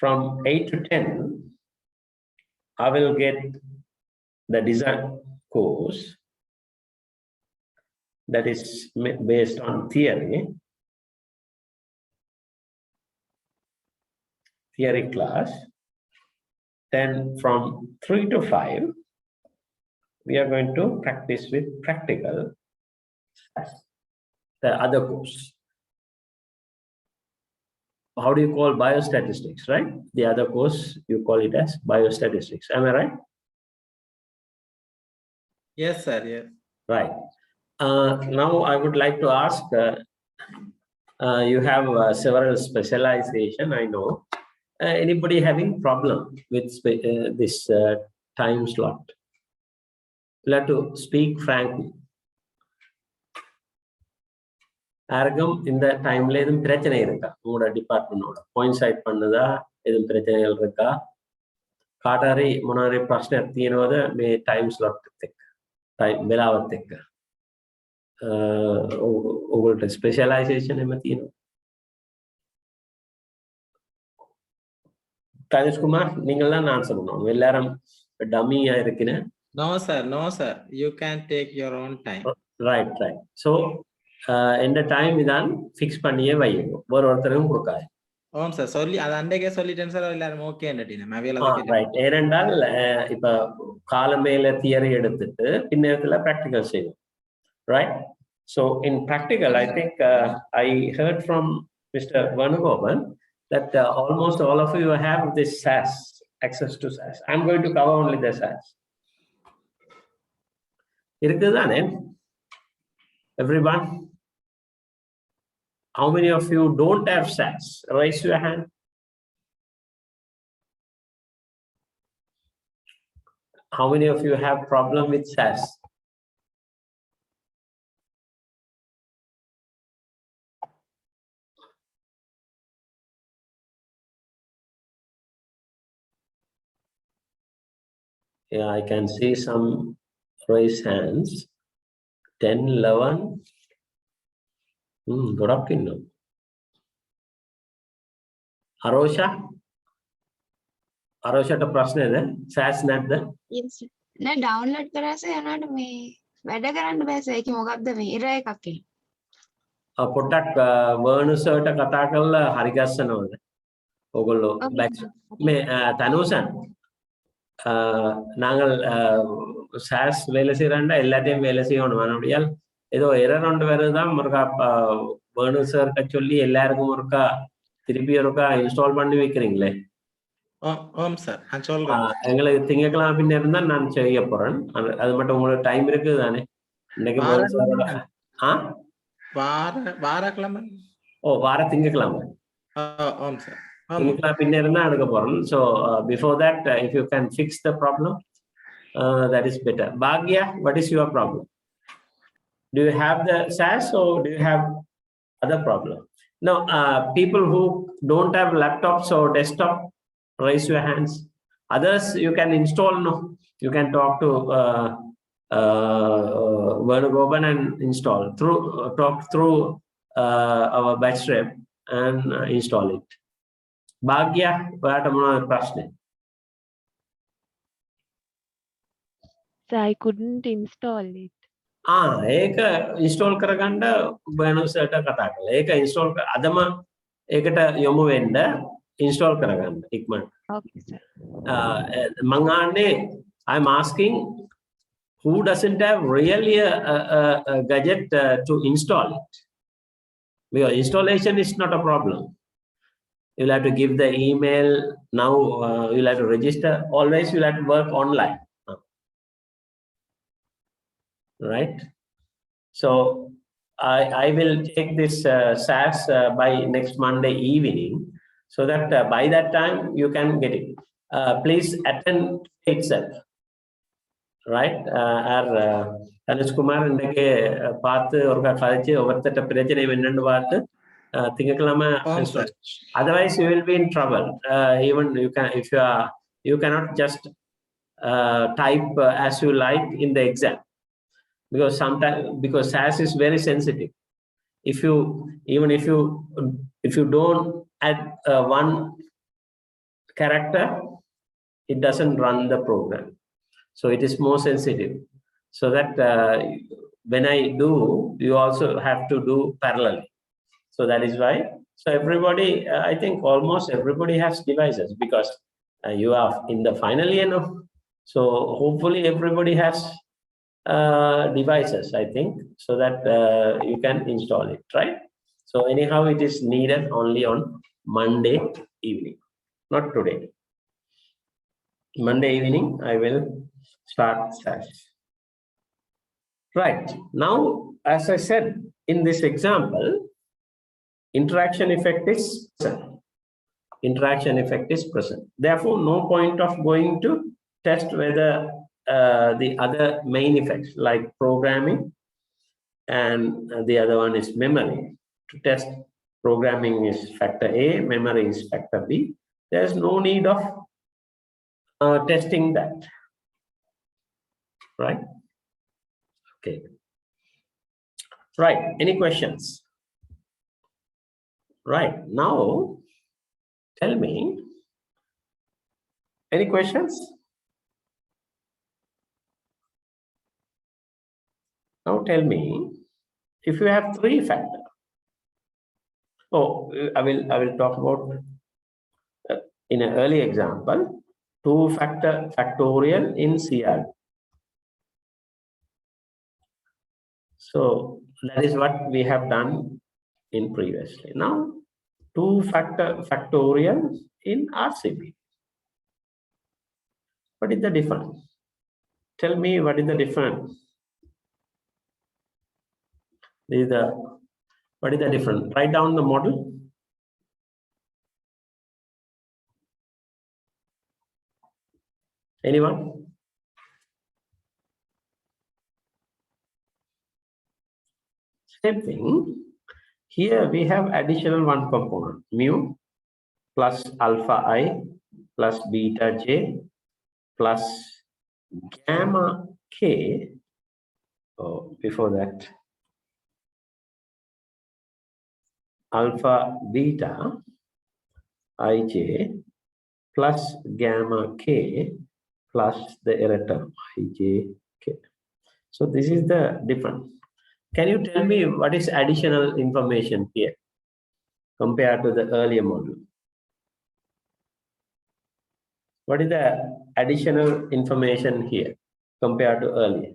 from 8 to 10, I will get the design course that is based on theory class. Then from 3 to 5, we are going to practice with practical, the other course. How do you call biostatistics, right? The other course, you call it as biostatistics. Am I right? Yes, sir. Yes. Right. Now I would like to ask, you have several specialization, I know. Anybody having problem with this time slot? Let to speak frankly. Argam in the time ledum பிரச்சனை இருக்கா உங்களோட டிபார்ட்மெண்டோட point side பண்ணதா எதுவும் பிரச்சனைகள் இருக்கா කාටරි මොනවාරි ප්‍රශ්නයක් තියෙනවද මේ ටයිම් ස්ලොට් එකත් එක්ක ටයිම් වෙලාවත් එක්ක ඔයගොල්ලන්ට ස්පෙෂලායිසේෂන් එහෙම තියෙනවද Tanesh Kumar நீங்கலாம் ஆன்சர் பண்ணணும் எல்லாரும் டம்மியா இருக்கீங்க No sir, you can take your own time. Right. So இந்த டைம் இதான் ஃபிக்ஸ் பண்ணியே வைங்க ஒருத்தருக்கும் கொடுக்காது ஓம் சார் சொல்லி அது அன்றைக்கே சொல்லிட்டேன் சார் எல்லாரும் ஓகே ரைட் ஏனென்றால் இப்ப காலமேல தியரி எடுத்துட்டு பின்னத்துல பிராக்டிகல் செய்யும் right so in practical I think I heard from Mr. Vanugopan that almost all of you have this SAS, access to SAS. I'm going to cover only the SAS. இருக்குதானே everyone? How many of you don't have SAS? Raise your hand. How many of you have problem with SAS? Yeah, I can see some raise hands. 10, 11. Good afternoon. Arosha to ප්‍රශ්න නේද? SAS නැද්ද? Yes. නෑ download කරාස යනකොට මේ වැඩ කරන්න බෑ sir. ඒක මොකක්ද මේ error එකක් එන්නේ. පොඩ්ඩක් වර්ණ සර්ට කතා කරලා හරි ගස්සනවද? ඔයගොල්ලෝ මේ තනුසන් நாங்கள் SAS வேலை செய்யறோம்னா எல்லாத்தையும் வேலை செய்யணும் மறுபடியும் ஏதோ எரர் ஒன்று வருதுதான் ஒருக்கா வேணும் சார்கிட்ட சொல்லி எல்லாருக்கும் ஒருக்கா திருப்பி ஒருக்கா இன்ஸ்டால் பண்ணி வைக்கிறீங்களே எங்களுக்கு திங்கக்கிழமை பின்ன இருந்தா நான் செய்ய போறேன் அது மட்டும் உங்களுக்கு டைம் இருக்குது தானே இன்னைக்கு வார திங்கக்கிழமை So before that, if you can fix the problem, that is better. Bhagya, what is your problem? Do you have the SAS or do you have other problem? Now, people who don't have laptops or desktop, raise your hands. Others, you can install. No, you can talk to Vanugopan and install talk through our batch rep and install it. Bhagya, what is the question? So I couldn't install it. ඒක install කරගන්න බයනෝසට කතා කරලා. ඒක install අදම ඒකට යොමු වෙන්න install කරගන්න ඉක්මනට. Okay, sir. මං ආන්නේ I'm asking who doesn't have really a gadget to install it. Because installation is not a problem. You'll have to give the email. Now you'll have to register. Always you'll have to work online. Right? So I will take this SAS by next Monday evening, so that by that time you can get it. Please attend itself. Right? Anuj Kumar indake paathu oruka kaliche overthata prechane vennandu vaathu thingakalama. Otherwise you will be in trouble. Even you can, if you cannot just type as you like in the exam, because sometimes, because SAS is very sensitive. If you don't add one character, it doesn't run the program. So it is more sensitive. So that when I do, you also have to do parallelly. So that is why. So everybody, I think almost everybody has devices, because you are in the final year now. So hopefully everybody has devices, I think, so that you can install it, right? So anyhow, it is needed only on Monday evening, not today. Monday evening, I will start SAS. Right. Now, as I said, in this example, interaction effect is present. Interaction effect is present. Therefore, no point of going to test whether the other main effects like programming and the other one is memory. To test programming is factor A, memory is factor B. There's no need of testing that. Right? Okay. Right. Any questions? Right. Now, tell me, any questions? Now tell me, if you have three factors. Oh, I will talk about in an early example, 2-factor factorial in CR. So that is what we have done in previously. Now 2-factor factorial in RCB. What is the difference? Tell me, what is the difference? What is the difference? Write down the model. Anyone? Same thing. Here we have additional one component, mu plus alpha I plus beta j plus gamma k. Oh, before that, alpha beta ij plus gamma k plus the error term ij k. So this is the difference. Can you tell me what is additional information here compared to the earlier model? What is the additional information here compared to earlier?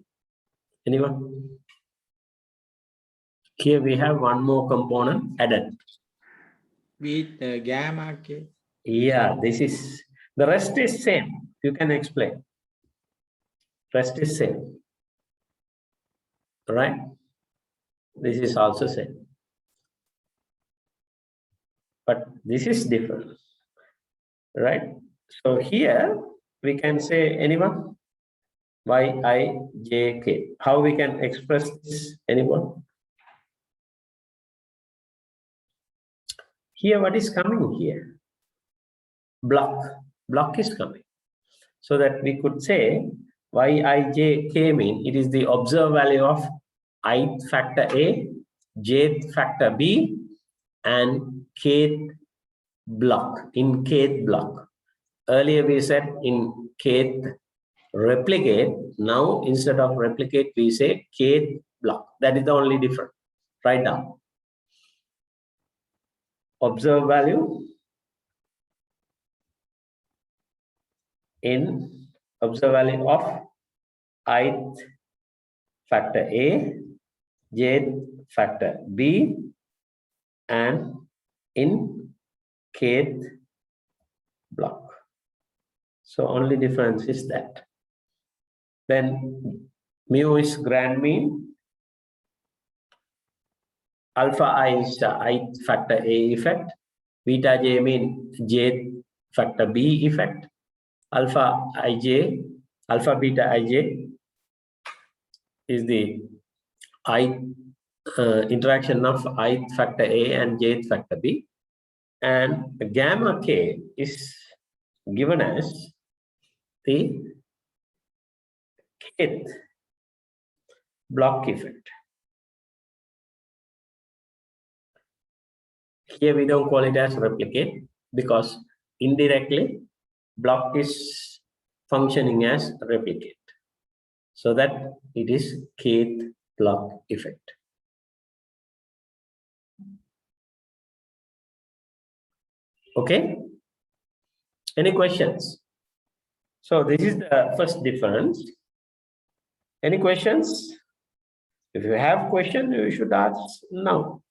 Anyone? Here we have one more component added. With gamma k. Yeah, this is, the rest is same. You can explain. Rest is same. Right? This is also same. But this is different. Right? So here we can say, anyone? Yijk. How we can express this? Anyone? Here, what is coming here? Block is coming. So that we could say Yijk mean it is the observed value of ith factor A, jth factor B, and kth block, in kth block. Earlier we said in kth replicate. Now, instead of replicate, we say kth block. That is the only difference. Write down. Observe value in observe value of ith factor A, jth factor B, and in kth block. So only difference is that. Then mu is grand mean. Alpha I is ith factor A effect. Beta j mean jth factor B effect. Alpha beta ij is the interaction of ith factor A and jth factor B. And gamma k is given as the kth block effect. Here we don't call it as replicate because indirectly block is functioning as replicate. So that it is kth block effect. Okay. Any questions? So this is the first difference. Any questions? If you have questions, you should ask now.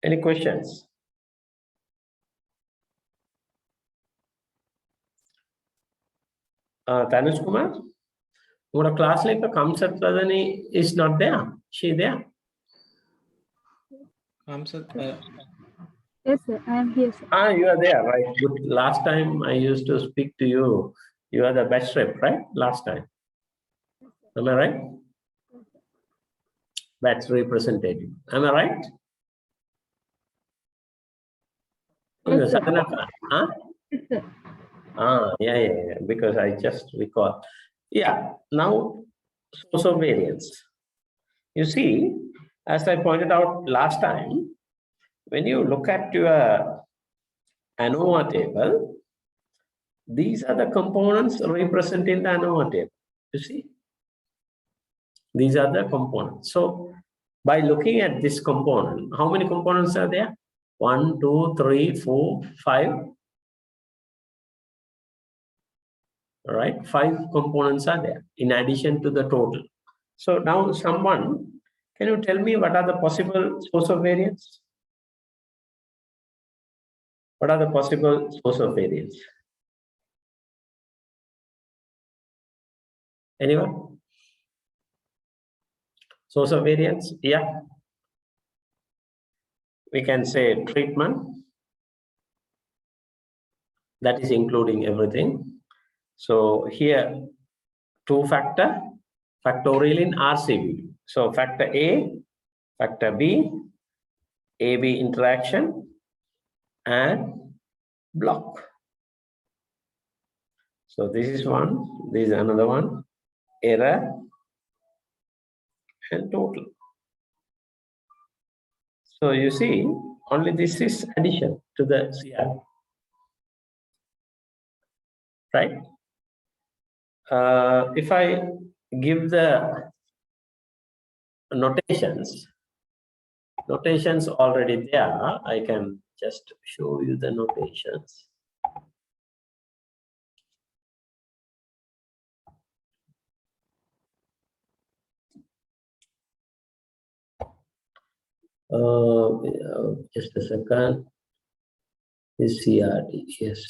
Any questions? Tanush Kumar, what class like the Kamsat Pradhani is not there. She there? Yes, sir. I am here, sir. Ah, you are there, right? Good. Last time I used to speak to you. You are the best rep, right? Last time. Am I right? That's representative. Am I right? Yes, sir. Huh? Yes, sir. Yeah. Because I just recall. Yeah. Now, source of variance. You see, as I pointed out last time, when you look at your Anova table, these are the components represented in the Anova table. You see, these are the components. So, by looking at this component, how many components are there? 1, 2, 3, 4, 5. All right, 5 components are there in addition to the total. So now someone, can you tell me what are the possible source of variance? What are the possible source of variance? Anyone? Source of variance? Yeah. We can say treatment. That is including everything. So here, 2 factor, factorial in RCB. So factor A, factor B, AB interaction, and block. So this is one, this is another one, error and total. So you see, only this is addition to the CR, right? If I give the notations already there, I can just show you the notations. Just a second. This CRD, yes.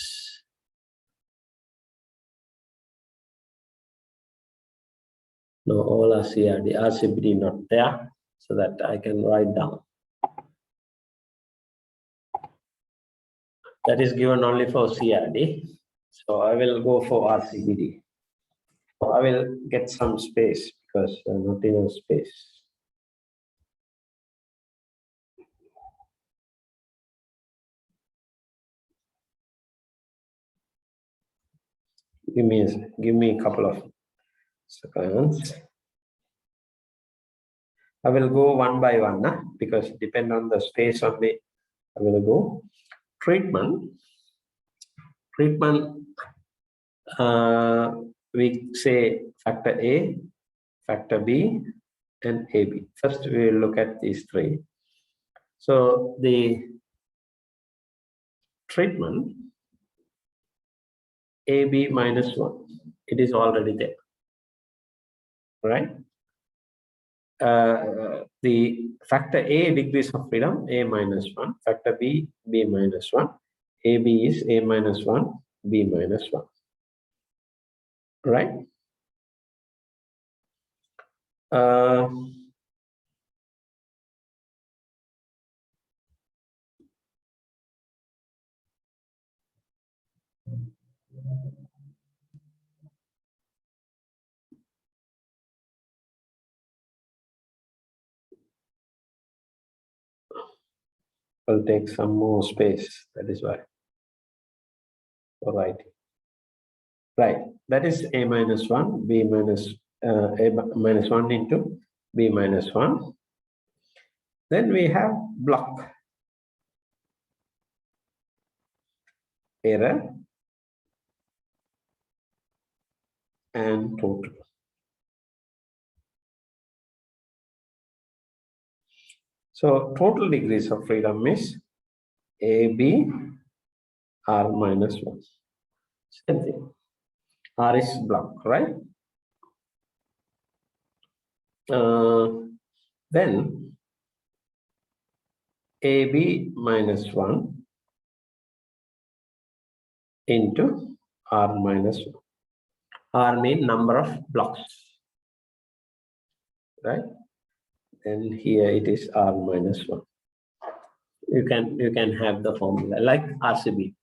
No, all are CRD, RCBD not there, so that I can write down. That is given only for CRD. So I will go for RCBD. I will get some space because not enough space. Give me a couple of seconds. I will go one by one, because it depends on the space only. I will go treatment. We say factor A, factor B, and AB. First, we will look at these three. So the treatment AB minus 1, it is already there, right? The factor A, degrees of freedom, A minus 1, factor B, B minus 1, AB is A minus 1, B minus 1, right? Will take some more space, that is why. All right. Right, that is A minus 1, B minus, A minus 1 into B minus 1. Then we have block error and total. So total degrees of freedom is AB R minus 1. Same thing. R is block, right? Then AB minus 1 into R minus 1. R means number of blocks, right? And here it is R minus 1. You can have the formula like RCB,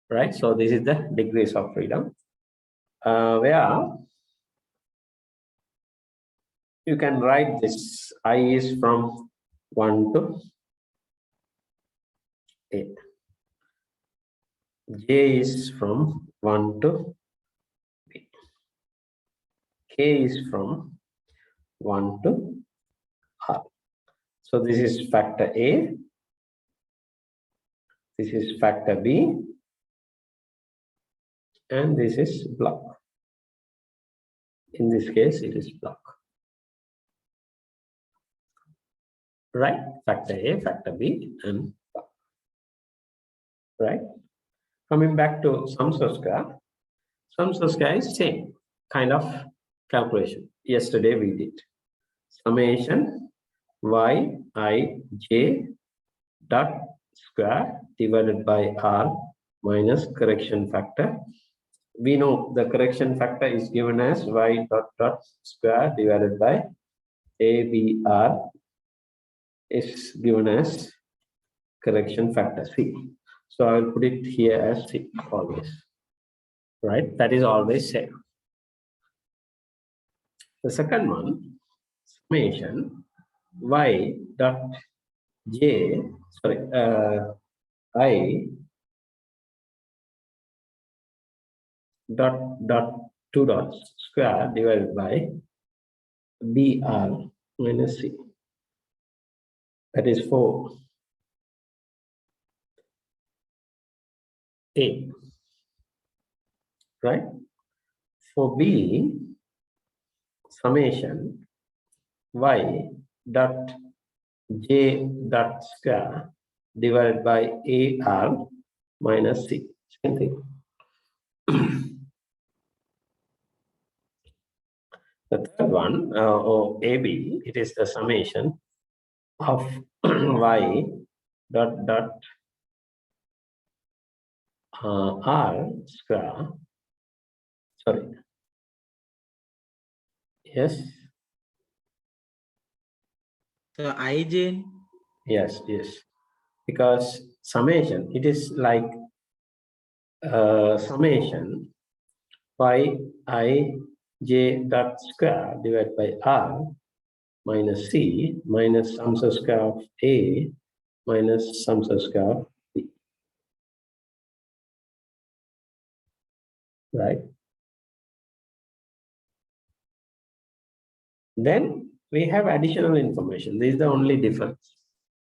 right? So this is the degrees of freedom, where you can write this. I is from 1 to 8. J is from 1 to B. K is from 1 to R. So this is factor A. This is factor B. And this is block. In this case, it is block. Right? Factor A, factor B, and block. Right? Coming back to sum square. Sum square is same kind of calculation. Yesterday we did. Summation Yij dot square divided by R minus correction factor. We know the correction factor is given as Y dot square divided by ABR is given as correction factor C. So I will put it here as C always, right? That is always same. The second one, summation Y dot J, I dot two dots square divided by BR minus C. That is for A, right? For B, summation Y dot J dot square divided by AR minus C. Same thing. The third one, or AB, it is the summation of Y dot R square. Sorry. Yes. So Ij. Yes. Because summation, it is like summation Yij dot square divided by R minus C minus sum square of A minus sum square of B. Right? Then we have additional information. This is the only difference.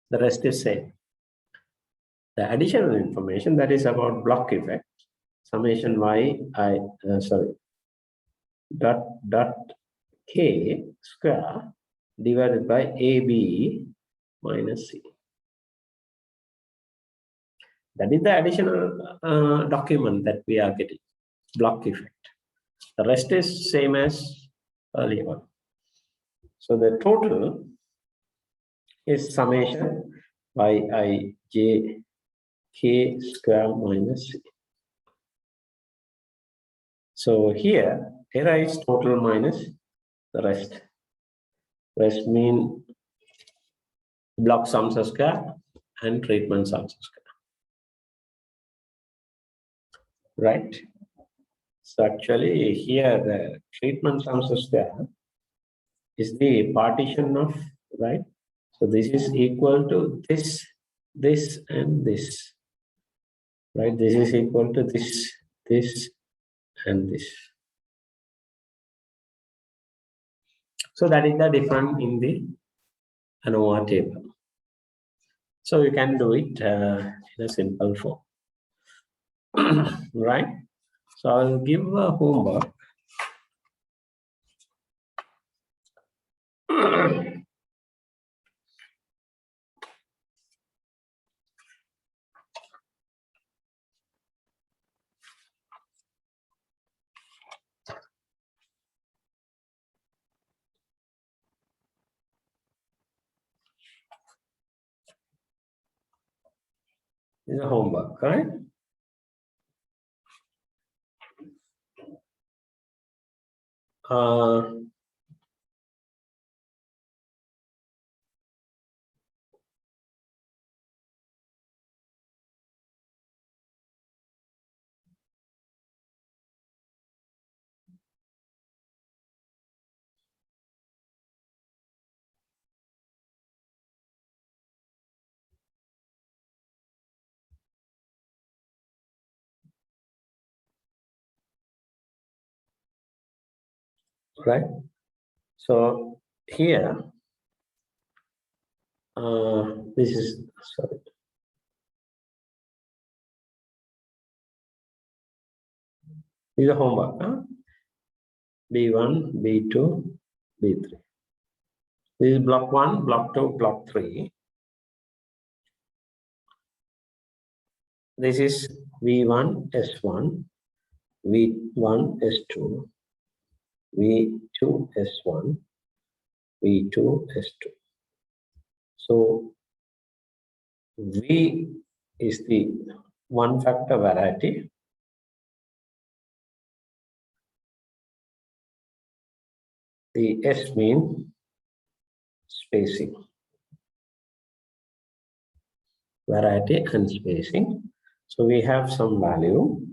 The rest is same. The additional information that is about block effect, summation dot k square divided by AB minus C. That is the additional document that we are getting, block effect. The rest is same as earlier one. So the total is summation yi j k square minus C. So here, error is total minus the rest. Rest mean block sums square and treatment sums square. Right? So actually here the treatment sums square is the partition of, right? So this is equal to this, this, and this. Right? This is equal to this, this, and this. So that is the difference in the Anova table. So you can do it in a simple form. Right? So I'll give a homework. This is a homework, right? Right? So here, this is, sorry. This is a homework, huh? B1, B2, B3. This is block 1, block 2, block 3. This is V1, S1, V1, S2, V2, S1, V2, S2. So V is the one factor variety. The S means spacing, variety and spacing. So we have some value.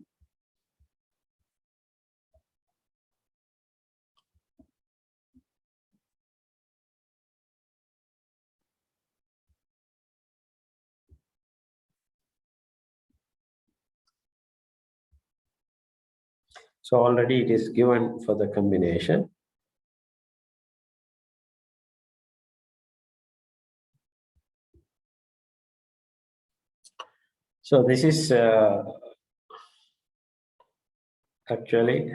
So already it is given for the combination. So this is actually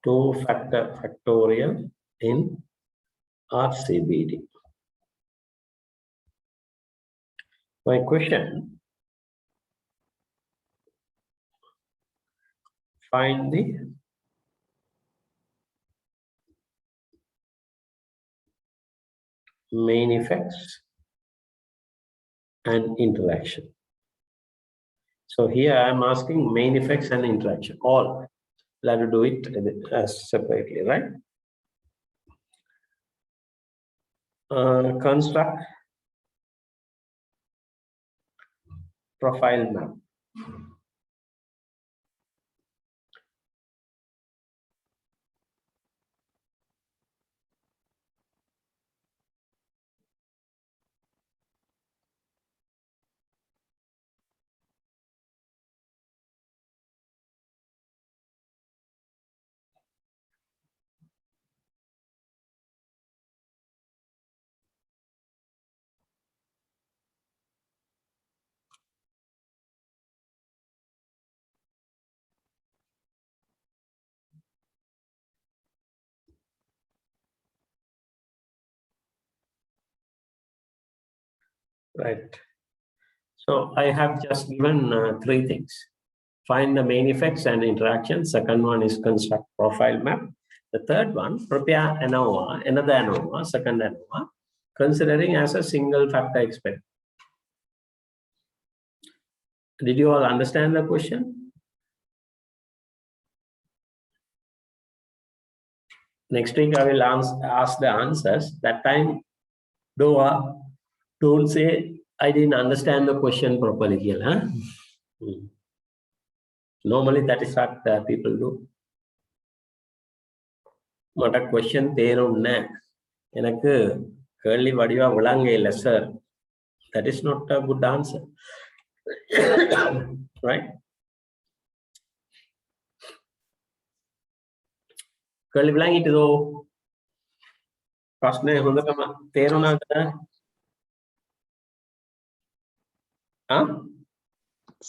two-factor factorial in RCBD. My question, find the main effects and interaction. So here I'm asking main effects and interaction, all. We'll have to do it as separately, right? Construct profile map. Right. So I have just given 3 things. Find the main effects and interactions. Second one is construct profile map. The third one, prepare ANOVA, another ANOVA, second ANOVA, considering as a single factor experiment. Did you all understand the question? Next week I will ask the answers. That time, don't say I didn't understand the question properly here. Huh? Normally that is what people do. Mata question තේරුන්නේ எனக்கு கேள்வி வடிவா விளங்க இல்ல sir. That is not a good answer. Right? கேள்வி விளங்கிட்டதோ? ප්‍රශ්නේ හොඳටම තේරුණාද? Huh?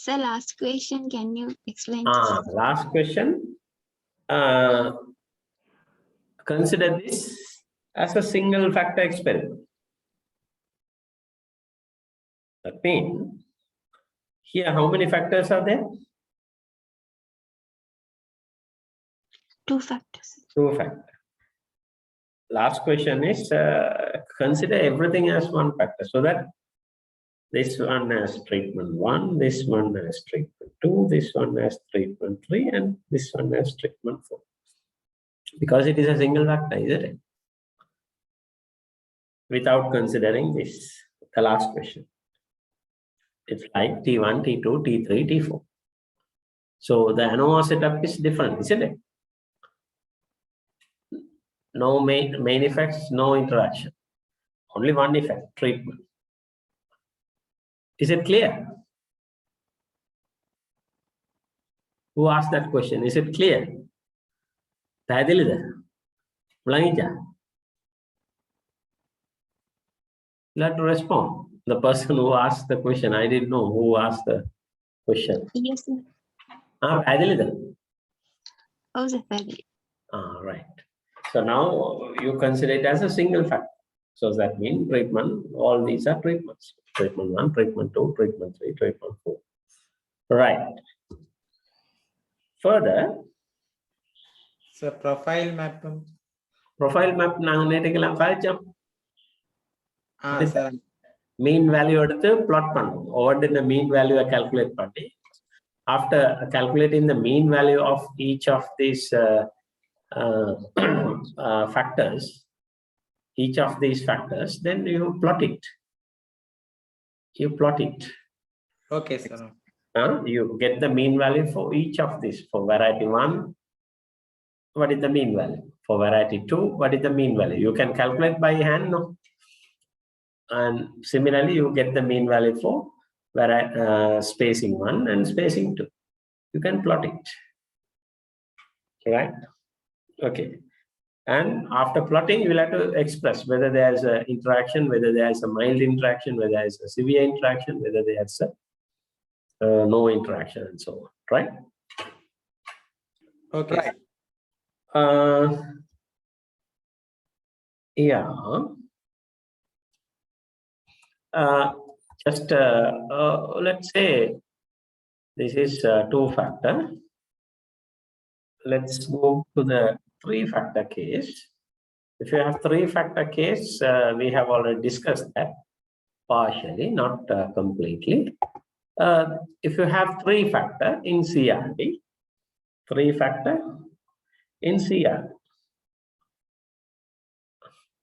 Sir, last question, can you explain? Last question. Consider this as a single factor experiment. That means, here how many factors are there? 2 factors. 2 factors. Last question is consider everything as 1 factor, so that this one has treatment 1, this one has treatment 2, this one has treatment 3, and this one has treatment 4. Because it is a single factor, isn't it? Without considering this, the last question. It's like T1, T2, T3, T4. So the ANOVA setup is different, isn't it? No main effects, no interaction. Only 1 effect, treatment. Is it clear? Who asked that question? Is it clear? පැහැදිලිද? මුලංගිජා? You have to respond. The person who asked the question, I didn't know who asked the question. Yes, sir. පැහැදිලිද? Oh, sir, very. Right. So now you consider it as a single factor. So that means treatment, all these are treatments. Treatment 1, treatment 2, treatment 3, treatment 4. Right. Further, So profile map. profile map நாங்கள் காய்ச்சோம். Sir. Mean value எடுத்து plot பண்ணும். Over the mean value calculate பண்ணி. After calculating the mean value of each of these factors, then you plot it. You plot it. Okay, sir. You get the mean value for each of these. For variety 1, what is the mean value? For variety 2, what is the mean value? You can calculate by hand, no? And similarly, you get the mean value for spacing 1 and spacing 2. You can plot it. Right? Okay. And after plotting, you will have to express whether there is an interaction, whether there is a mild interaction, whether there is a severe interaction, whether there is no interaction, and so on. Right? Okay. Right. Yeah. Just let's say this is 2 factor. Let's go to the 3 factor case. If you have 3 factor case, we have already discussed that partially, not completely. If you have 3 factor in CRD, 3 factor in CRD,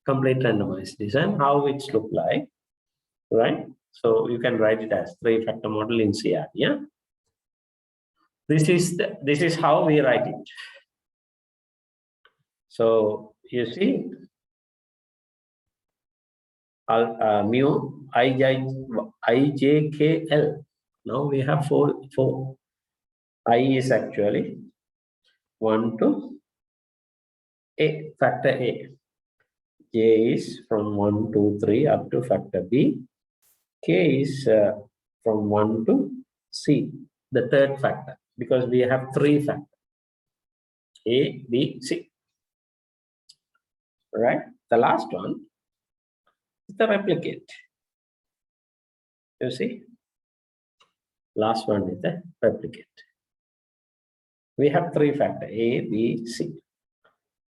complete randomized design, how it look like, right? So you can write it as 3 factor model in CRD. Yeah. This is how we write it. So you see, mu ijkl. Now we have 4. I is actually 1 to a factor A. J is from 1 to 3 up to factor B. K is from 1 to C, the 3rd factor, because we have 3 factors, A, B, C. Right? The last one is the replicate. You see, last one is the replicate. We have three factors, A, B, C.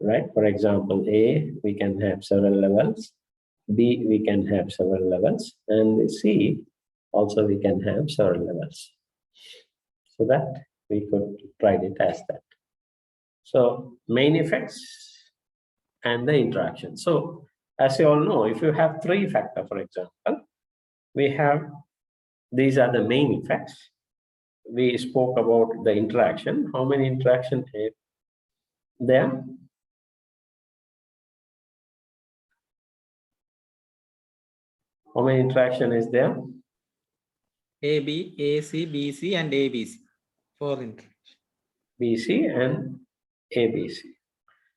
Right? For example, A, we can have several levels. B, we can have several levels. And C, also we can have several levels. So that we could write it as that. So main effects and the interaction. So as you all know, if you have three factors, for example, we have, these are the main effects. We spoke about the interaction. How many interactions are there? How many interaction is there? AB, AC, BC, and ABC. 4 interaction. BC and ABC.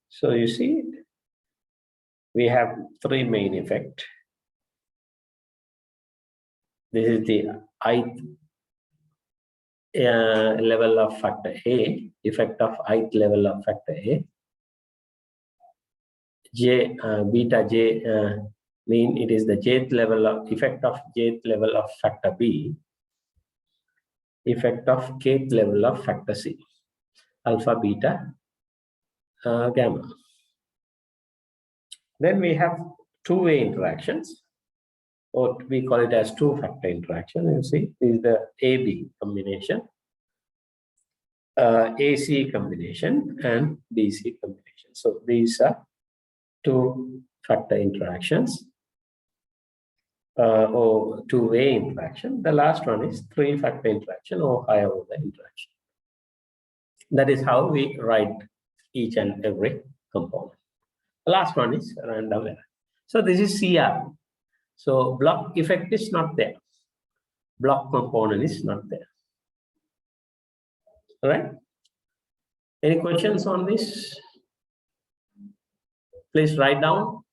So you see, we have three main effects. This is the ith level of factor A, effect of ith level of factor A. J, beta J mean it is the jth level of effect of jth level of factor B, effect of kth level of factor C, alpha, beta, gamma. Then we have two-way interactions, or we call it as two-factor interaction. You see, this is the AB combination, AC combination, and BC combination. So these are two-factor interactions, or two-way interaction. The last one is three-factor interaction or higher order interaction. That is how we write each and every component. The last one is random error. So this is CR. So block effect is not there. Block component is not there. All right. Any questions on this? Please write down.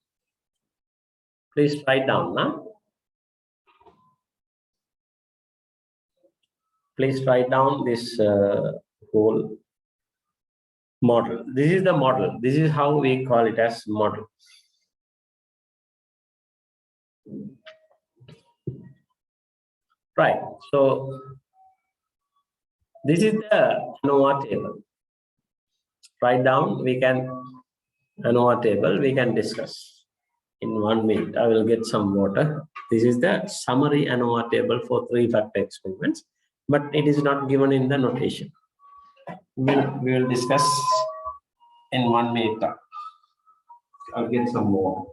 Please write down now. Please write down this whole model. This is the model. This is how we call it as model. Right. So this is the Anova table. Write down. We can Anova table. We can discuss in 1 minute. I will get some water. This is the summary Anova table for three-factor experiments, but it is not given in the notation. We will discuss in 1 minute. I'll get some more.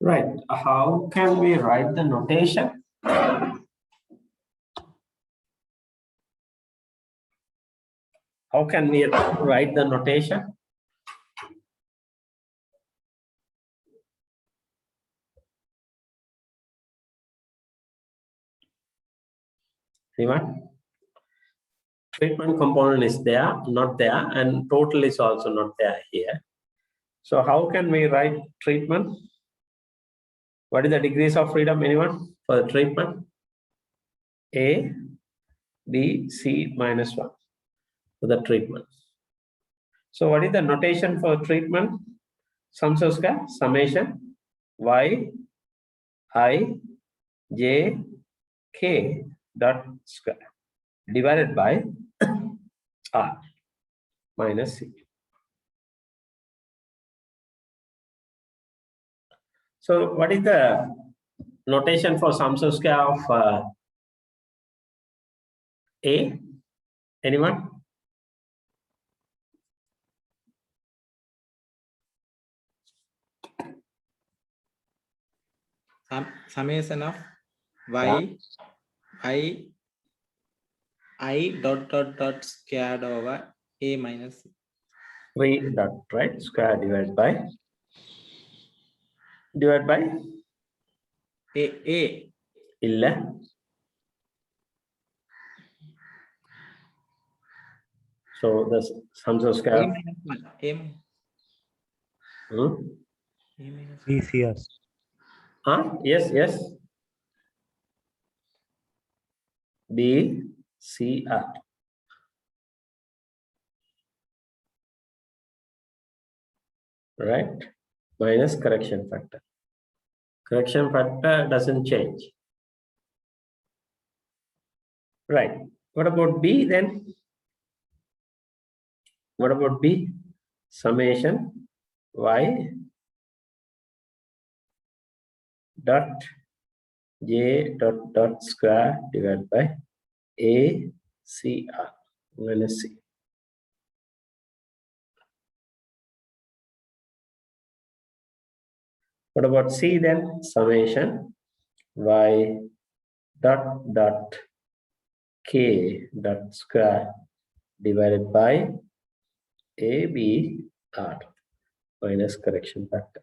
Right. How can we write the notation? How can we write the notation? Anyone? Treatment component is there, not there, and total is also not there here. So how can we write treatment? What is the degrees of freedom, anyone, for the treatment? A, B, C minus 1 for the treatment. So what is the notation for treatment? Sum square, summation, Y, I j k dot square divided by r minus c. So what is the notation for sum square of A? Anyone? Summation of Yeah. I dot squared over A minus C. 3 dot, right? Square divided by A. illa. So the sum A square. minus 1. A minus. Hmm? A minus 1. ECS. Yes, yes. B C R. Right? Minus correction factor. Correction factor doesn't change. Right. What about B then? What about B? Summation y dot j dot square divided by A C R minus C. What about C then? Summation y dot k dot square divided by A B R minus correction factor.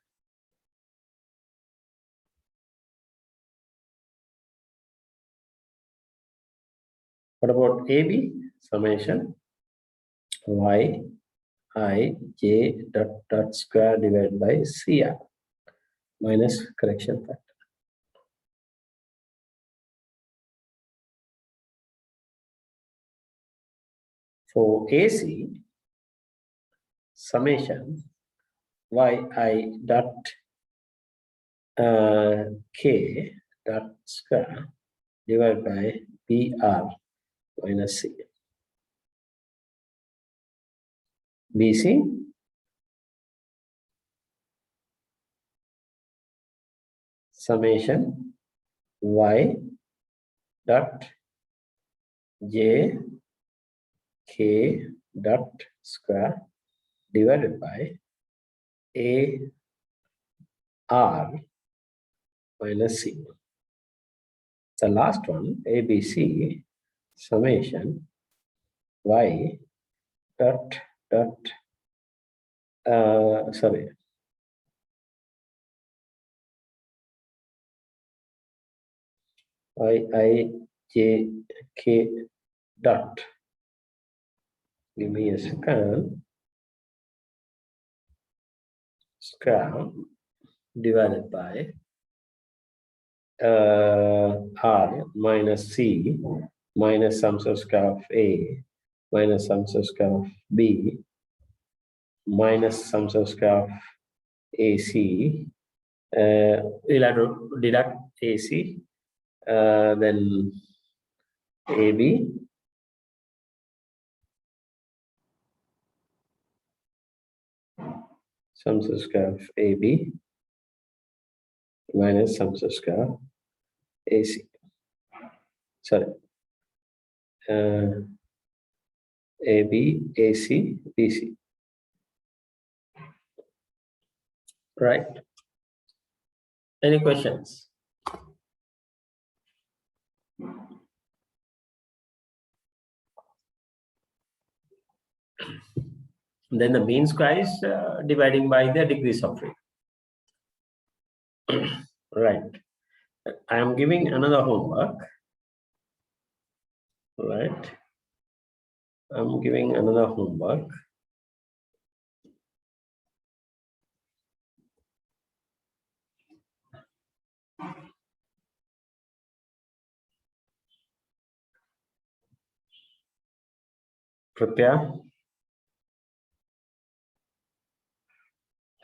What about AB? Summation y I j dot square divided by CR minus correction factor. For AC, summation yi dot k dot square divided by BR minus C. BC, summation y dot j k dot square divided by A R minus C. The last one, ABC, summation y dot sorry, I j k dot, give me a second, square divided by R minus C minus sum square of A minus sum square of B minus sum square of AC. We'll have to deduct AC, then AB sum square of AB minus sum square of AC. Sorry. AB, AC, BC. Right. Any questions? Then the mean square is dividing by the degrees of freedom. Right. I am giving another homework. Right. I'm giving another homework. Prepare.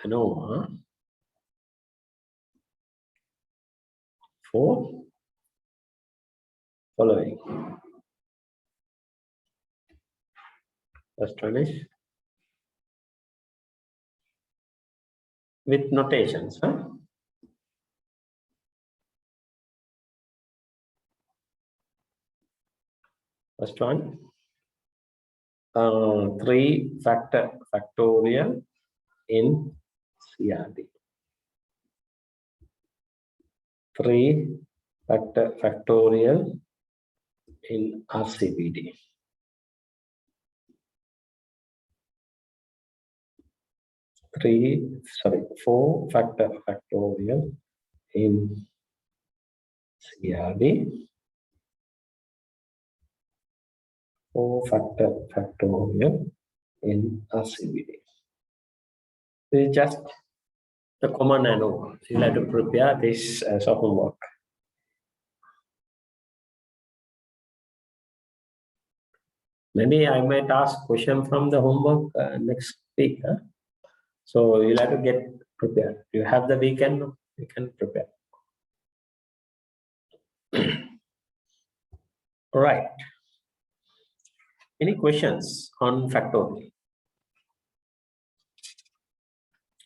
Anova for following. First one is with notations. Huh? First one, 3 factorial in CRD. 3 factorial in RCBD. 4 factorial in CRD. 4 factorial in RCBD. This is just the common Anova. You'll have to prepare this as a homework. Maybe I might ask question from the homework next week. Huh? So you'll have to get prepared. You have the weekend, you can prepare. All right. Any questions on factorial?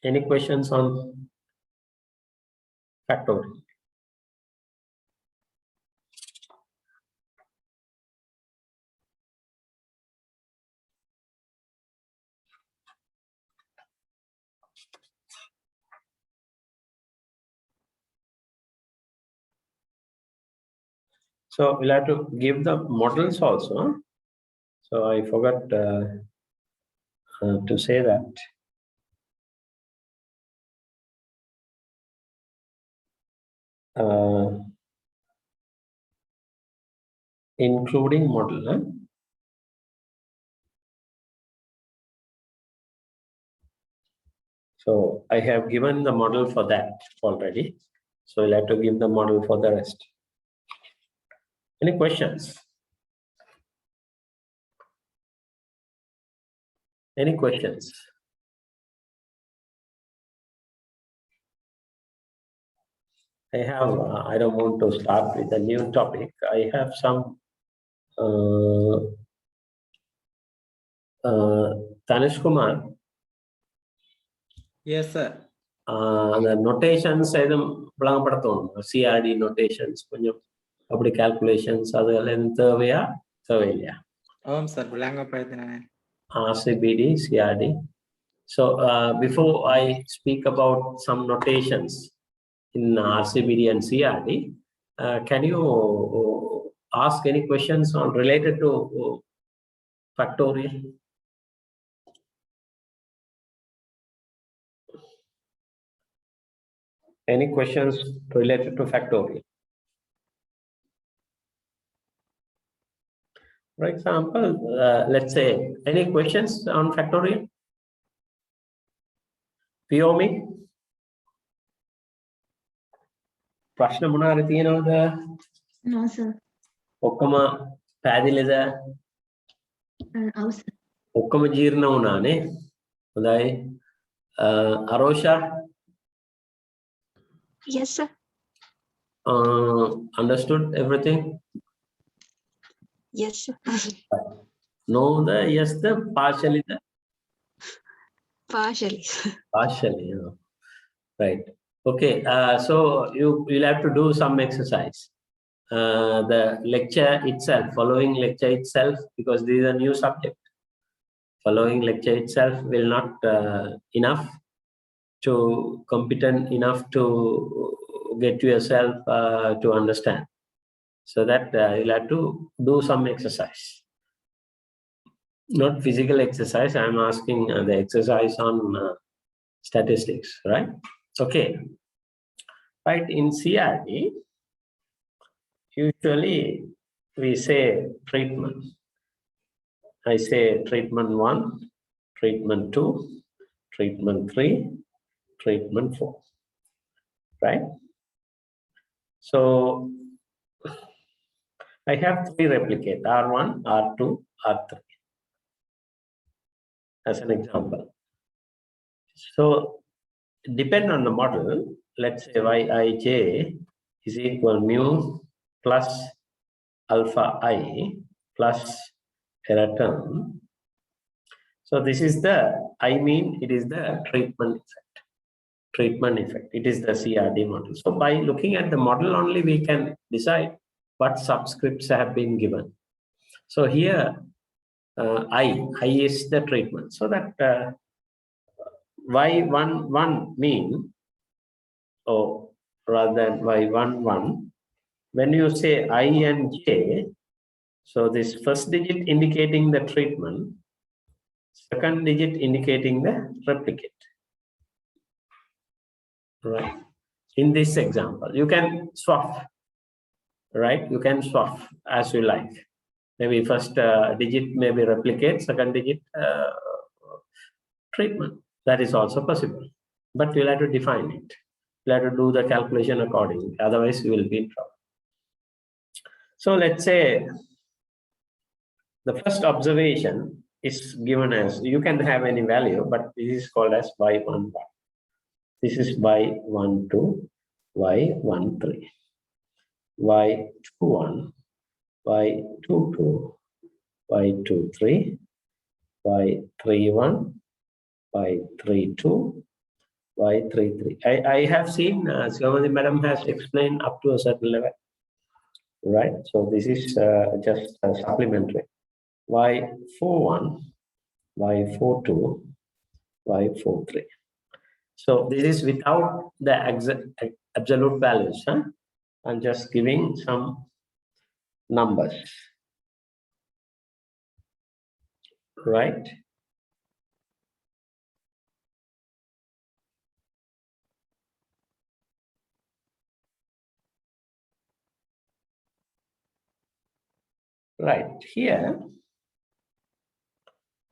Any questions on factorial? So we'll have to give the models also. Huh? So I forgot to say that. Including model. Huh? So I have given the model for that already. So we'll have to give the model for the rest. Any questions? Any questions? I have, I don't want to start with a new topic. I have some Tanish Kumar. Yes, sir. The notations, CRD notations, calculations, Sir. RCBD, CRD. So before I speak about some notations in RCBD and CRD, can you ask any questions on related to factorial? Any questions related to factorial? For example, let's say, any questions on factorial? Piomi? ප්‍රශ්න මොනවාරි තියෙනවද? No, sir. ඔක්කොම පැහැදිලිද? Sir. ඔක්කොම ජීර්ණ වුණානේ. හොඳයි. Arosha? Yes, sir. Understood everything? Yes, sir. No, yes, partially. Partially. Partially, yeah. Right. Okay, so you'll have to do some exercise. The lecture itself, following lecture itself, because this is a new subject. Following lecture itself will not enough to competent enough to get yourself to understand. So that you'll have to do some exercise. Not physical exercise, I'm asking the exercise on statistics, right? Okay. Right, in CRD, usually we say treatment. I say treatment 1, treatment 2, treatment 3, treatment 4, right? So I have 3 replicate, R1, R2, R3, as an example. So depend on the model, let's say Yij is equal mu plus alpha I plus error term. So this is the, I mean, it is the treatment effect. Treatment effect. It is the CRD model. So by looking at the model only, we can decide what subscripts have been given. So here, I is the treatment. So that Y11 mean, or rather than Y11, when you say I and J, so this first digit indicating the treatment, second digit indicating the replicate. Right. In this example, you can swap, right? You can swap as you like. Maybe first digit maybe replicate, second digit treatment. That is also possible. But you'll have to define it. You'll have to do the calculation accordingly. Otherwise, you will be in trouble. So let's say the first observation is given as, you can have any value, but this is called as Y11. This is Y12, Y13, Y21, Y22, Y23, Y31, Y32, Y33. I have seen Sivamani Madam has explained up to a certain level, right? So this is just supplementary. Y41, Y42, Y43. So this is without the absolute values. Huh? I'm just giving some numbers, right? Right here,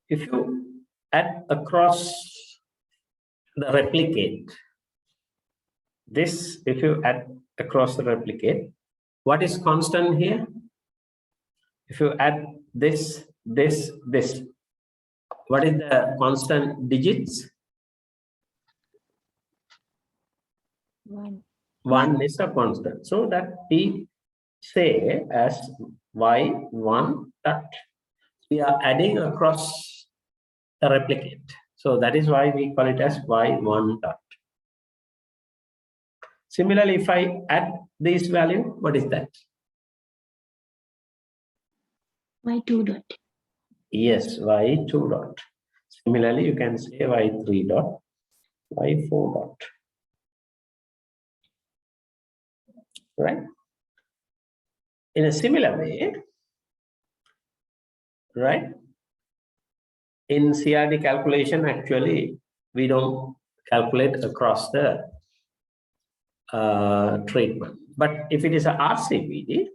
if you add across the replicate, this, if you add across the replicate, what is constant here? If you add this, this, what is the constant digits? 1. 1 is a constant. So that we say as Y1 dot. We are adding across the replicate. So that is why we call it as Y1 dot. Similarly, if I add this value, what is that? Y2 dot. Yes, Y2 dot. Similarly, you can say Y3 dot, Y4 dot. Right? In a similar way, right? In CRD calculation, actually, we don't calculate across the treatment. But if it is a RCPD,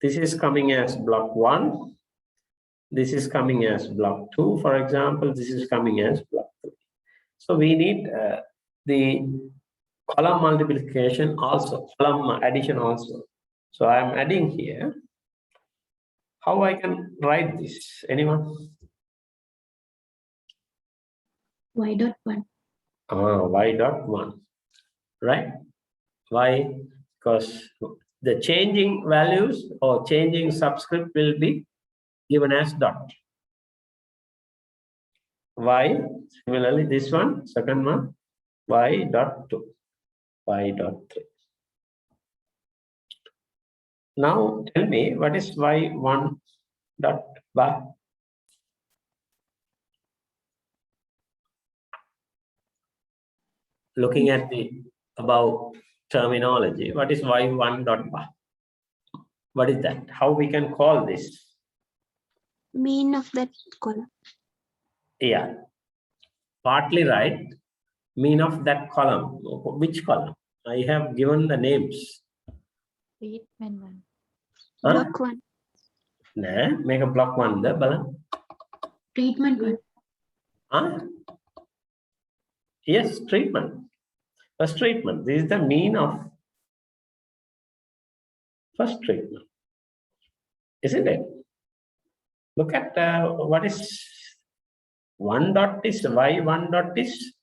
this is coming as block 1. This is coming as block 2, for example. This is coming as block 3. So we need the column multiplication also, column addition also. So I am adding here. How I can write this? Anyone? Y dot 1. Y dot 1, right? Why? Because the changing values or changing subscript will be given as dot. Y, similarly this one, second one, Y dot 2, Y dot 3. Now tell me what is Y1 dot bar? Looking at the above terminology, what is Y1 dot bar? What is that? How we can call this? Mean of that column. Yeah, partly right. Mean of that column. Which column? I have given the names. Treatment 1. Huh? Block 1. Nah, make a block 1 the balan. Treatment 1. Huh? Yes, treatment. First treatment. This is the mean of first treatment. Isn't it? Look at what is 1 dot is Y1 dot is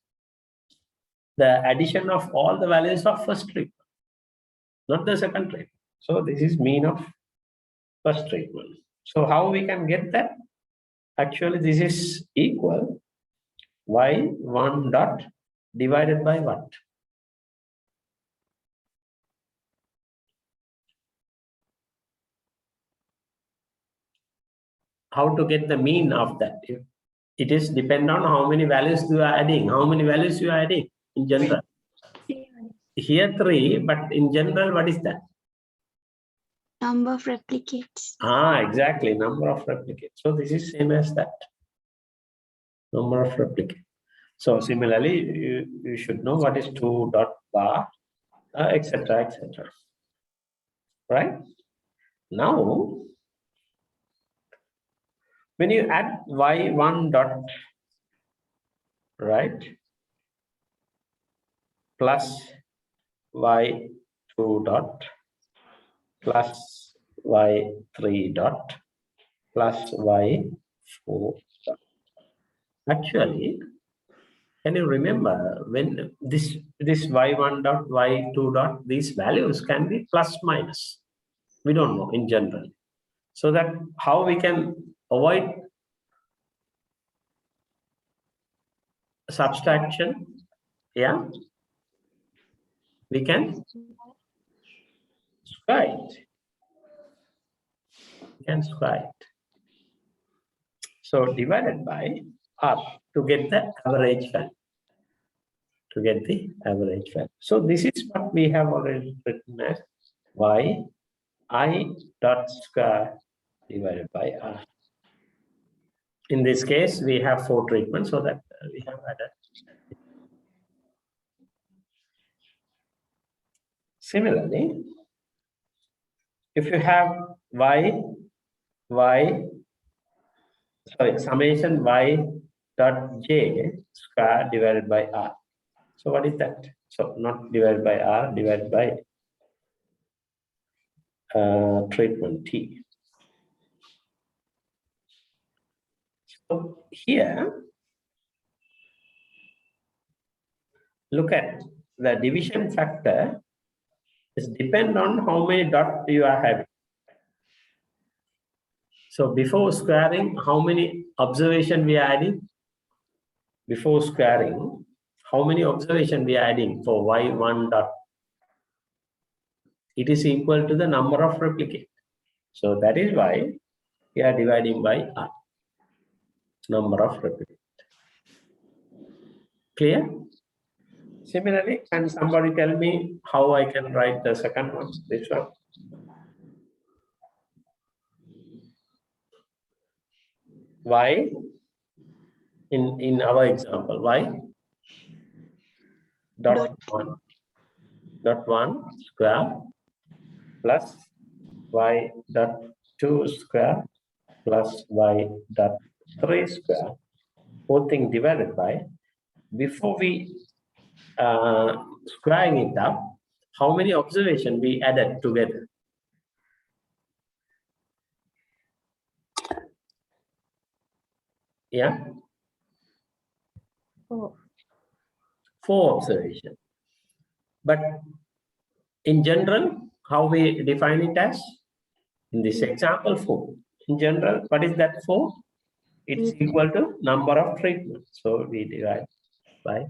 the addition of all the values of first treatment, not the second treatment. So this is mean of first treatment. So how we can get that? Actually, this is equal y1 dot divided by what? How to get the mean of that? It is depend on how many values you are adding. How many values you are adding in general? Here 3, but in general, what is that? Number of replicates. Exactly, number of replicates. So this is same as that. Number of replicates. So similarly, you should know what is 2 dot bar, etc., etc. Right? Now, when you add y1 dot, right, plus y2 dot plus y3 dot plus y4 dot. Actually, can you remember when this y1 dot, y2 dot, these values can be plus minus? We don't know in general. So that how we can avoid subtraction? Yeah, we can square it. We can square it. So divided by r to get the average value. To get the average value. So this is what we have already written as y I dot square divided by r. In this case, we have 4 treatments, so that we have added. Similarly, if you have summation y dot j square divided by r. So what is that? So not divided by r, divided by treatment T. So here, look at the division factor is depend on how many dots you are having. So before squaring, how many observation we are adding? Before squaring, how many observation we are adding for y1 dot? It is equal to the number of replicate. So that is why we are dividing by r, number of replicate. Clear? Similarly, can somebody tell me how I can write the second one, this one? Y, in our example, y dot 1 square plus y dot 2 square plus y dot 3 square, whole thing divided by, before we squaring it up, how many observation we added together? Yeah, 4 observation. But in general, how we define it as? In this example, 4. In general, what is that 4? It's equal to number of treatments. So we divide by.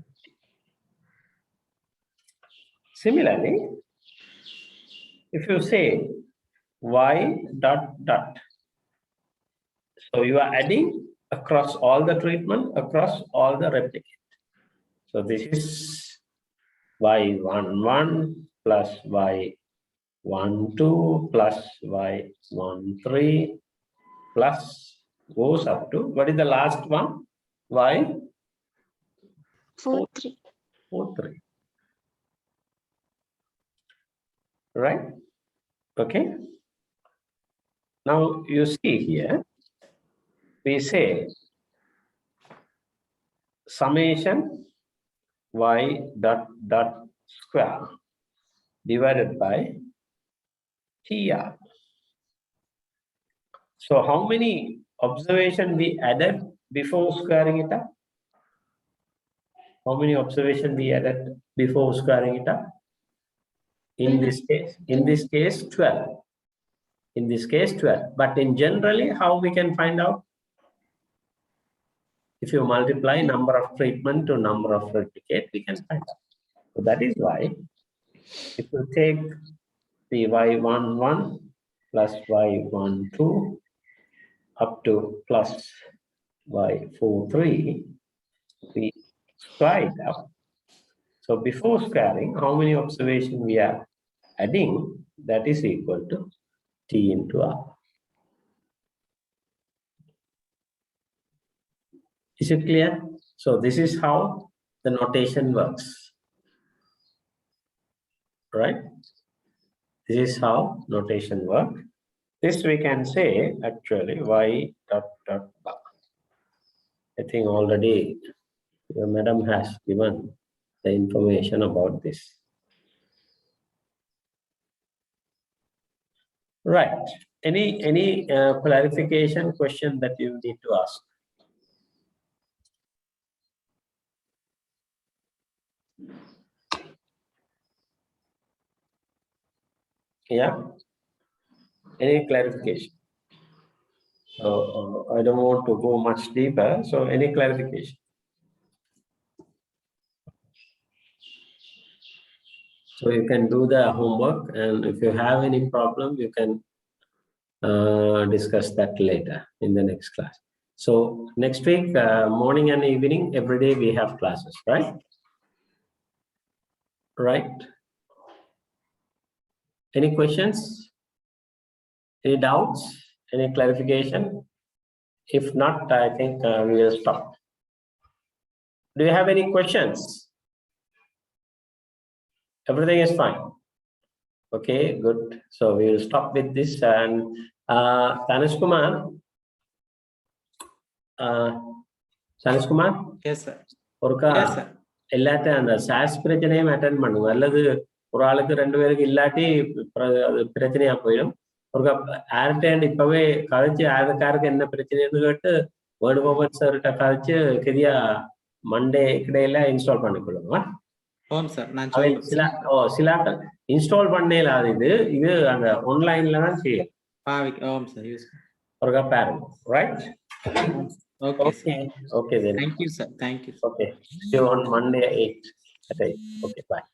Similarly, if you say y dot dot, so you are adding across all the treatment, across all the replicate. So this is y11 plus y12 plus y13 plus goes up to, what is the last one? Y 4, 3. 4, 3. Right? Okay. Now you see here, we say summation y dot dot square divided by TR. So how many observation we added before squaring it up? How many observations we added before squaring it up? In this case, 12. In this case, 12. But in generally, how we can find out? If you multiply number of treatment to number of replicate, we can find out. So that is why, if you take the y11 plus y12 up to plus y43, we square it up. So before squaring, how many observations we are adding? That is equal to T into R. Is it clear? So this is how the notation works. Right? This is how notation works. This we can say actually y dot dot bar. I think already your madam has given the information about this. Right. Any clarification question that you need to ask? Yeah. Any clarification? So I don't want to go much deeper. So any clarification? So you can do the homework, and if you have any problem, you can discuss that later in the next class. So next week, morning and evening, every day we have classes, right? Right. Any questions? Any doubts? Any clarification? If not, I think we will stop. Do you have any questions? Everything is fine. Okay, good. So we will stop with this. And Tanis Kumar. Tanis Kumar? Yes, sir. Orka, Yes, sir. எல்லாத்தையும் அந்த sauce பிரச்சனையும் attend பண்ணுங்க. அல்லது ஒரு ஆளுக்கு 2 பேருக்கு இல்லாட்டி பிரச்சனையா போயிடும். ஒரு ஆர்டேண்ட் இப்பவே கழிச்சு ஆளுக்காருக்கு என்ன பிரச்சனைன்னு கேட்டு வேர்டு பர்பஸ் சார்கிட்ட கழிச்சு கெதியா மண்டே இடையில இன்ஸ்டால் பண்ணிக்கொள்ளுங்க. சில இன்ஸ்டால் பண்ணல இது அந்த ஆன்லைன்ல தான் செய்யும். ஒரு பாருங்க. Right? Okay then. Thank you, sir. Thank you. Okay. See you on Monday 8 at 8. Okay, bye.